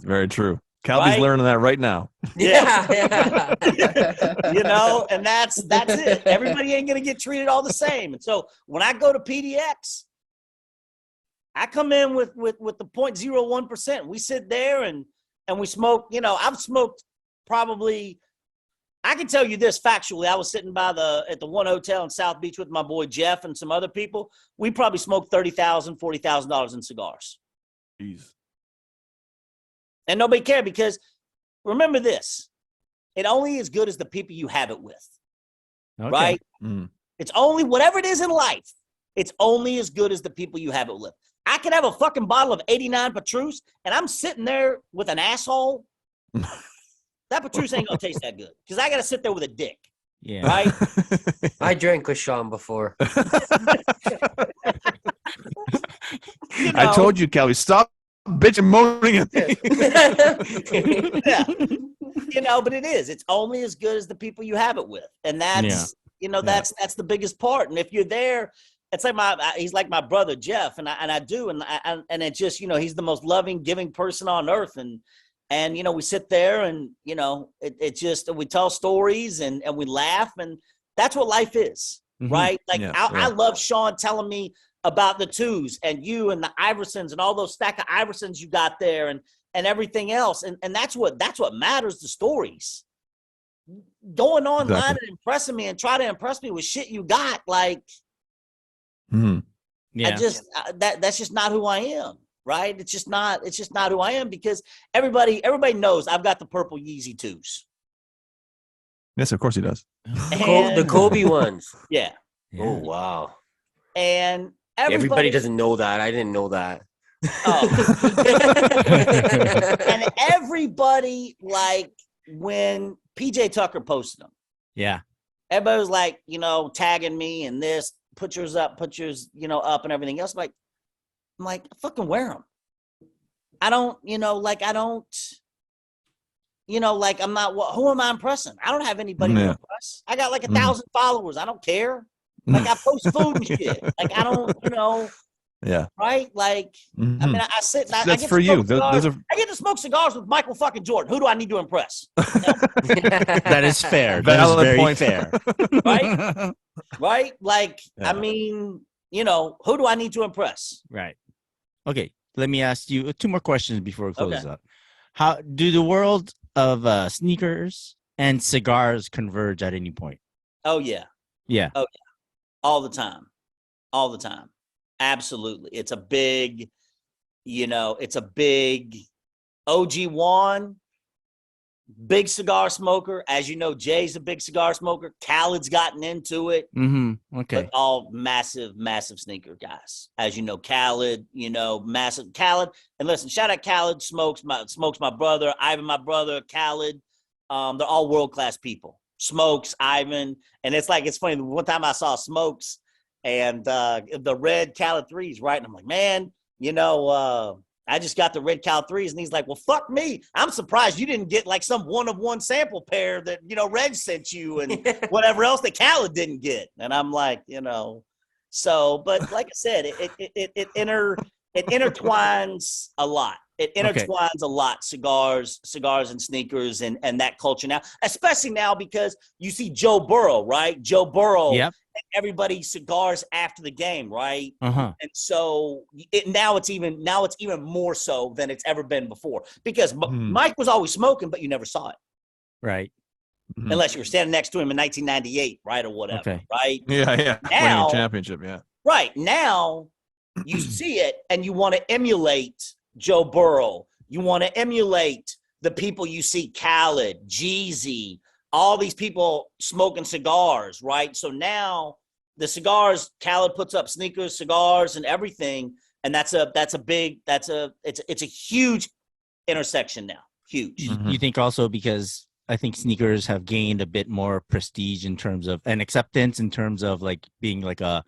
Speaker 3: Very true. Calby's learning that right now.
Speaker 5: Yeah. And that's it. Everybody ain't gonna get treated all the same. And so when I go to PDX, I come in with the 0.01%. We sit there and we smoke. I've smoked probably. I can tell you this factually. I was sitting at the one hotel in South Beach with my boy Jeff and some other people. We probably smoked $30,000, $40,000 in cigars.
Speaker 3: Jeez.
Speaker 5: And nobody cared, because remember this: it only is good as the people you have it with. Okay. Right? It's only whatever it is in life. It's only as good as the people you have it with. I could have a fucking bottle of 89 Petrus, and I'm sitting there with an asshole. That Petrus ain't gonna taste that good, because I gotta sit there with a dick.
Speaker 2: Yeah.
Speaker 5: Right?
Speaker 4: I drank with Sean before.
Speaker 3: I told you, Kelly, stop bitching, moaning at me.
Speaker 5: But it is. It's only as good as the people you have it with. And that's, that's the biggest part. And if you're there, it's like he's like my brother Jeff, and I do, and it just, he's the most loving, giving person on earth, and we sit there, and it just, we tell stories, and we laugh, and that's what life is, right? Like I love Sean telling me about the twos, and you, and the Iversons, and all those stack of Iversons you got there, and everything else, and that's what matters, the stories. Going online and impressing me and try to impress me with shit you got, like.
Speaker 2: Yeah.
Speaker 5: That's just not who I am, right? It's just not who I am, because everybody knows I've got the purple Yeezy 2s.
Speaker 3: Yes, of course he does.
Speaker 4: The Kobe ones.
Speaker 5: Yeah.
Speaker 4: Oh, wow.
Speaker 5: And
Speaker 4: everybody doesn't know that. I didn't know that.
Speaker 5: Oh. And everybody, like, when PJ Tucker posted them.
Speaker 2: Yeah.
Speaker 5: Everybody was like, tagging me and this, put yours up, up and everything else. I'm like, fucking wear them. I don't, I'm not, who am I impressing? I don't have anybody to impress. I got like 1,000 followers. I don't care. Like, I post food and shit. Like, I don't,
Speaker 3: Yeah.
Speaker 5: Right? Like, I mean, I sit and
Speaker 3: that's for you.
Speaker 5: I get to smoke cigars with Michael fucking Jordan. Who do I need to impress?
Speaker 2: That is fair. That is very fair.
Speaker 5: Right? Right? Like, I mean, who do I need to impress?
Speaker 2: Right. Okay. Let me ask you 2 more questions before we close up. How do the world of sneakers and cigars converge at any point?
Speaker 5: Oh, yeah.
Speaker 2: Yeah.
Speaker 5: Oh, yeah. All the time. All the time. Absolutely. It's a big OG Juan, big cigar smoker. As you know, Jay's a big cigar smoker. Khaled's gotten into it.
Speaker 2: Okay.
Speaker 5: But all massive, massive sneaker guys. As you know, Khaled, massive Khaled. And listen, shout out Khaled, smokes my brother, Ivan, my brother, Khaled. They're all world-class people. Smokes, Ivan. And it's funny. One time I saw Smokes and the red Khaled 3s, right? And I'm like, man, I just got the red Khaled 3s. And he's like, well, fuck me. I'm surprised you didn't get like some one-of-one sample pair that, Reg sent you and whatever else that Khaled didn't get. And I'm like, so, but like I said, it intertwines a lot. It intertwines a lot, cigars and sneakers and that culture now, especially now because you see Joe Burrow, right? Joe Burrow.
Speaker 2: Yep.
Speaker 5: Everybody cigars after the game, right?
Speaker 2: And
Speaker 5: so now it's even more so than it's ever been before, because Mike was always smoking, but you never saw it,
Speaker 2: right?
Speaker 5: Unless you were standing next to him in 1998, right, or whatever, right?
Speaker 3: Yeah.
Speaker 5: Now,
Speaker 3: winning a championship, yeah.
Speaker 5: Right now, you see it and you want to emulate Joe Burrow. You want to emulate the people you see, Khaled, Jeezy, all these people smoking cigars, right? So now the cigars, Khaled puts up sneakers, cigars, and everything, and it's a huge intersection now. Huge.
Speaker 2: You think also because I think sneakers have gained a bit more prestige in terms of and acceptance in terms of like being like a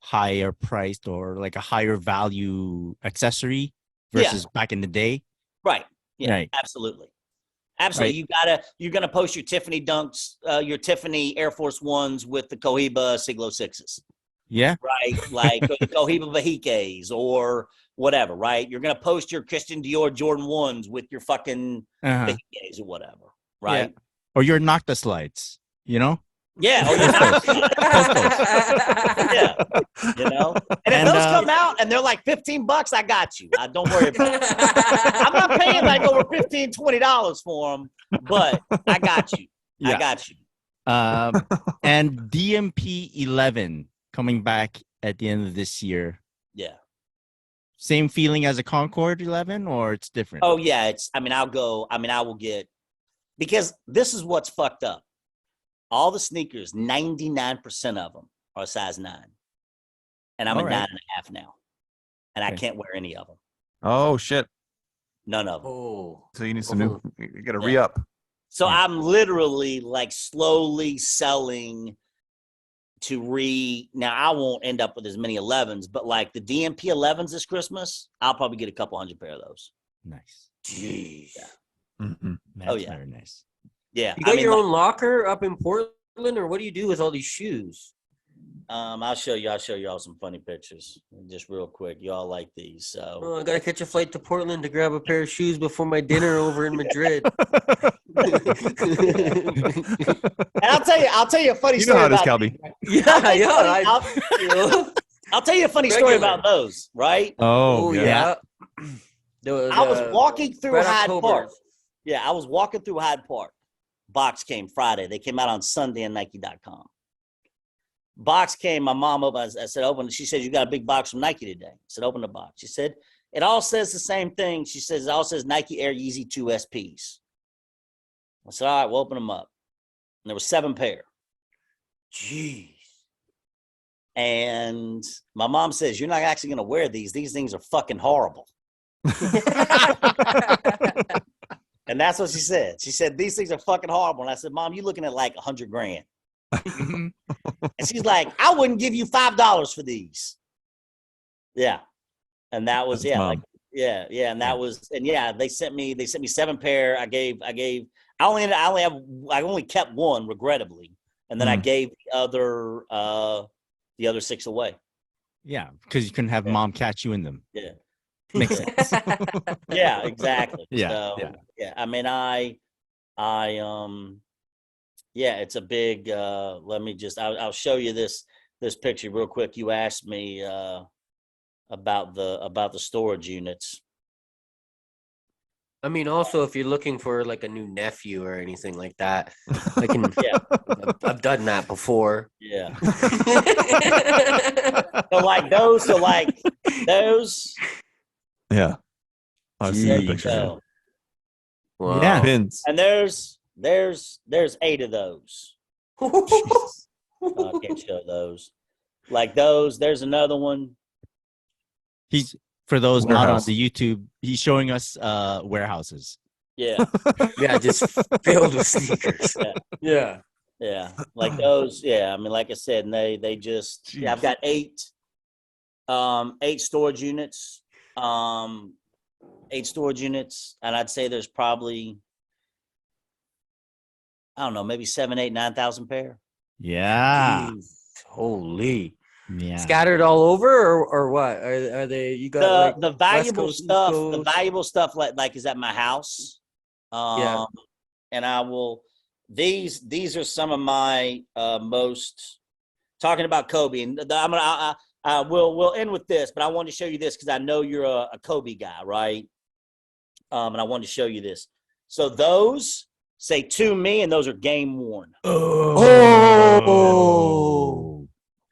Speaker 2: higher priced or like a higher value accessory versus back in the day.
Speaker 5: Right. Yeah.
Speaker 2: Right.
Speaker 5: Absolutely. Absolutely. Right. You're gonna post your Tiffany Dunks, your Tiffany Air Force Ones with the Cohiba Siglo 6s.
Speaker 2: Yeah.
Speaker 5: Right. Like or the Cohiba Vehikes or whatever. Right. You're gonna post your Christian Dior Jordan 1s with your fucking Vehikes or whatever. Right.
Speaker 2: Yeah. Or your Nocta slides.
Speaker 5: Yeah. Yeah. And if those come out and they're like $15, I got you. Don't worry about it. I'm not paying like over $15, $20 for them, but I got you. I got you.
Speaker 2: And DMP 11 coming back at the end of this year.
Speaker 5: Yeah.
Speaker 2: Same feeling as a Concord 11 or it's different?
Speaker 5: Oh yeah. I will get, because this is what's fucked up. All the sneakers, 99% of them are size 9. And I'm a 9.5 now. And I can't wear any of them.
Speaker 3: Oh, shit.
Speaker 5: None of them.
Speaker 4: Oh.
Speaker 3: So you need some new, you got to re-up.
Speaker 5: So I'm literally like slowly selling now I won't end up with as many 11s, but like the DMP 11s this Christmas, I'll probably get a couple hundred pair of those.
Speaker 2: Nice.
Speaker 5: Jeez.
Speaker 3: Mm-hmm.
Speaker 2: That's very nice.
Speaker 5: Yeah.
Speaker 4: You got your own locker up in Portland? Portland, or what do you do with all these shoes?
Speaker 5: I'll show you all some funny pictures just real quick. Y'all like these, so
Speaker 4: Oh, I gotta catch a flight to Portland to grab a pair of shoes before my dinner over in Madrid.
Speaker 5: And I'll tell you a funny
Speaker 3: You know
Speaker 5: story
Speaker 3: how it is,
Speaker 5: about
Speaker 3: Calby.
Speaker 5: I'll tell you a funny story about those, right?
Speaker 3: Oh, yeah.
Speaker 5: I was walking through Hyde Park. Yeah, I was walking through Hyde Park. Box came Friday. They came out on Sunday on Nike.com. Box came, my mom opened. I said, open. She said, you got a big box from Nike today. I said, open the box. She said, it all says the same thing. She says, it all says Nike Air Yeezy 2 SPs. I said, all right, we'll open them up. And there were 7 pair. Jeez. And my mom says, you're not actually going to wear these. These things are fucking horrible. And that's what she said. She said, these things are fucking horrible. And I said, Mom, you're looking at like $100,000. And she's like, I wouldn't give you $5 for these. Yeah. And that was,
Speaker 3: That's Mom.
Speaker 5: And that was, and yeah, they sent me 7 pair. I only kept one, regrettably. And then I gave the other 6 away.
Speaker 2: Yeah, because you couldn't have Mom catch you in them.
Speaker 5: Yeah.
Speaker 2: Makes sense.
Speaker 5: Yeah, exactly.
Speaker 2: Yeah,
Speaker 5: So, I mean, it's a big, I'll show you this picture real quick. You asked me about the storage units.
Speaker 4: I mean, also, if you're looking for like a new nephew or anything like that, I can. I've done that before.
Speaker 5: Yeah. So like those.
Speaker 3: Yeah. I've seen the picture.
Speaker 5: Go.
Speaker 4: Wow.
Speaker 2: Yeah.
Speaker 3: Pins.
Speaker 5: And there's 8 of those. I can't show those. Like those. There's another one.
Speaker 2: He's for those not on
Speaker 3: Warehouse.
Speaker 2: the YouTube. He's showing us warehouses.
Speaker 5: Yeah.
Speaker 4: Yeah, just filled with sneakers.
Speaker 5: Yeah. Like those. Yeah. I mean, like I said, and they just.
Speaker 3: Jeez.
Speaker 5: Yeah, I've got 8 storage units. 8 storage units, and I'd say there's probably, I don't know, maybe 7, 8, 9,000 pair.
Speaker 2: Yeah.
Speaker 4: Jeez, holy.
Speaker 2: Yeah.
Speaker 4: Scattered all over, or what? Are they? You got
Speaker 5: The valuable
Speaker 4: West Coast,
Speaker 5: stuff.
Speaker 4: East
Speaker 5: The
Speaker 4: Coast?
Speaker 5: valuable stuff like is at my house.
Speaker 4: Yeah.
Speaker 5: And I will. These are some of my most. Talking about Kobe, and we'll end with this, but I wanted to show you this because I know you're a Kobe guy, right? And I wanted to show you this. So those say to me, and those are game worn.
Speaker 4: Oh.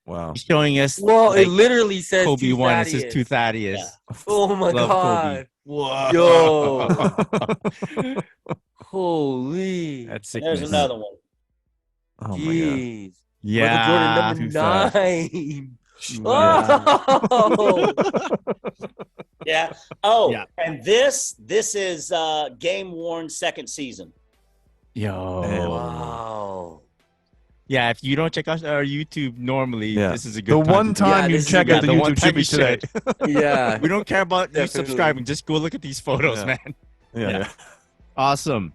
Speaker 3: Wow.
Speaker 2: He's showing us.
Speaker 4: Well,
Speaker 2: like,
Speaker 4: it literally says
Speaker 2: Kobe
Speaker 4: to
Speaker 2: one. It says
Speaker 4: Thaddeus.
Speaker 2: to Thaddeus.
Speaker 5: Yeah.
Speaker 4: Oh my
Speaker 2: Love
Speaker 4: god.
Speaker 2: Kobe.
Speaker 4: Yo. Holy.
Speaker 2: That's
Speaker 5: And
Speaker 2: sick.
Speaker 5: there's another one.
Speaker 3: Oh my god.
Speaker 4: Jeez.
Speaker 2: Yeah.
Speaker 4: Michael Jordan
Speaker 3: too
Speaker 4: number
Speaker 3: fast.
Speaker 4: 9. Oh.
Speaker 5: Yeah. Oh,
Speaker 2: Yeah.
Speaker 5: and this is game worn second season.
Speaker 2: Yo.
Speaker 4: Wow.
Speaker 2: Yeah, if you don't check out our YouTube normally,
Speaker 3: Yeah.
Speaker 2: this is a good
Speaker 3: The
Speaker 2: time
Speaker 3: one
Speaker 2: to do
Speaker 3: time
Speaker 4: Yeah,
Speaker 3: you
Speaker 4: this is
Speaker 3: check
Speaker 2: a-
Speaker 3: out the
Speaker 2: yeah, the one
Speaker 3: YouTube
Speaker 2: time
Speaker 3: should be
Speaker 2: you
Speaker 3: today.
Speaker 4: Yeah.
Speaker 2: We don't care about you
Speaker 4: Definitely.
Speaker 2: subscribing. Just go look at these photos,
Speaker 3: Yeah.
Speaker 2: man.
Speaker 3: Yeah.
Speaker 2: Awesome.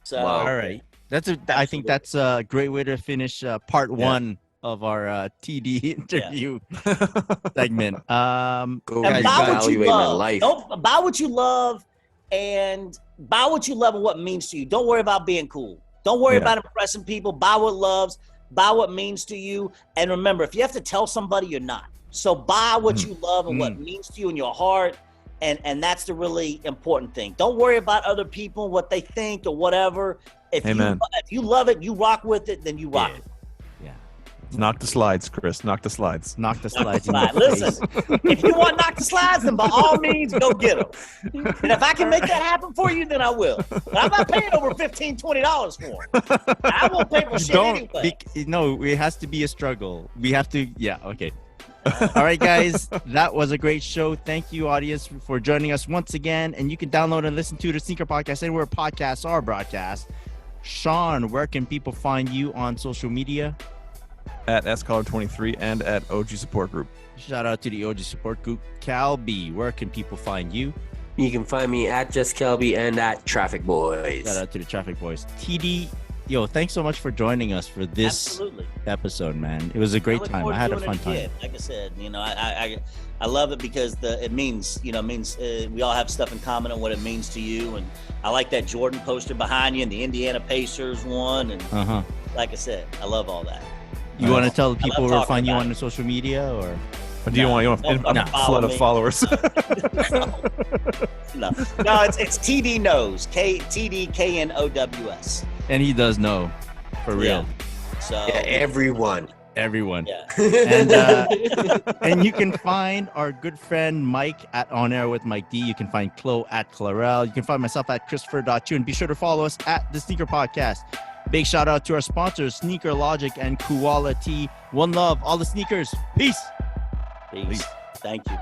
Speaker 5: So
Speaker 4: Wow.
Speaker 2: All right. I think that's a great way to finish part 1 of our TD interview segment.
Speaker 4: Go
Speaker 5: and
Speaker 2: guys,
Speaker 5: buy what you
Speaker 4: evaluate my
Speaker 5: love.
Speaker 4: life.
Speaker 5: Don't buy what you love, and buy what you love and what it means to you. Don't worry about being cool. Don't worry
Speaker 3: Yeah.
Speaker 5: about impressing people. Buy what loves. Buy what means to you. And remember, if you have to tell somebody, you're not. So buy what you love and what means to you in your heart. And that's the really important thing. Don't worry about other people, what they think or whatever. If you love it, you rock with it, then you rock it.
Speaker 3: Knock the slides, Chris. Knock the slides.
Speaker 2: Knock the slides. in
Speaker 5: Slide.
Speaker 2: your face.
Speaker 5: Listen, if you want to knock the slides, then by all means, go get them. And if I can make that happen for you, then I will. But I'm not paying over $15, $20 for it. I won't pay for shit anyway.
Speaker 2: No, it has to be a struggle. We have to. Yeah. Okay. All right, guys. That was a great show. Thank you, audience, for joining us once again. And you can download and listen to the Sneaker Podcast anywhere podcasts are broadcast. Sean, where can people find you on social media?
Speaker 3: At SCollar23 and at OG Support Group.
Speaker 2: Shout out to the OG Support Group. Calby, where can people find you?
Speaker 4: You can find me at Just Kelby and at Traffic Boys.
Speaker 2: Shout out to the Traffic Boys. TD, yo, thanks so much for joining us for this episode, man. It was a great time. I had a fun time.
Speaker 5: Like I said, I love it because it means we all have stuff in common on what it means to you. And I like that Jordan poster behind you and the Indiana Pacers one. And like I said, I love all that.
Speaker 2: You want to tell the people where to find you on the social media, or
Speaker 3: do you want a flood of followers?
Speaker 5: No, it's TD Knows, TDKNOWS.
Speaker 2: And he does know, for real.
Speaker 5: So
Speaker 4: everyone.
Speaker 2: Yeah. And you can find our good friend Mike at On Air with Mike D. You can find Chloe at Clarel. You can find myself at Christopher.chu. And be sure to follow us at The Sneaker Podcast. Big shout out to our sponsors, Sneaker Logic and Koala Tea. One love, all the sneakers. Peace.
Speaker 5: Thank you.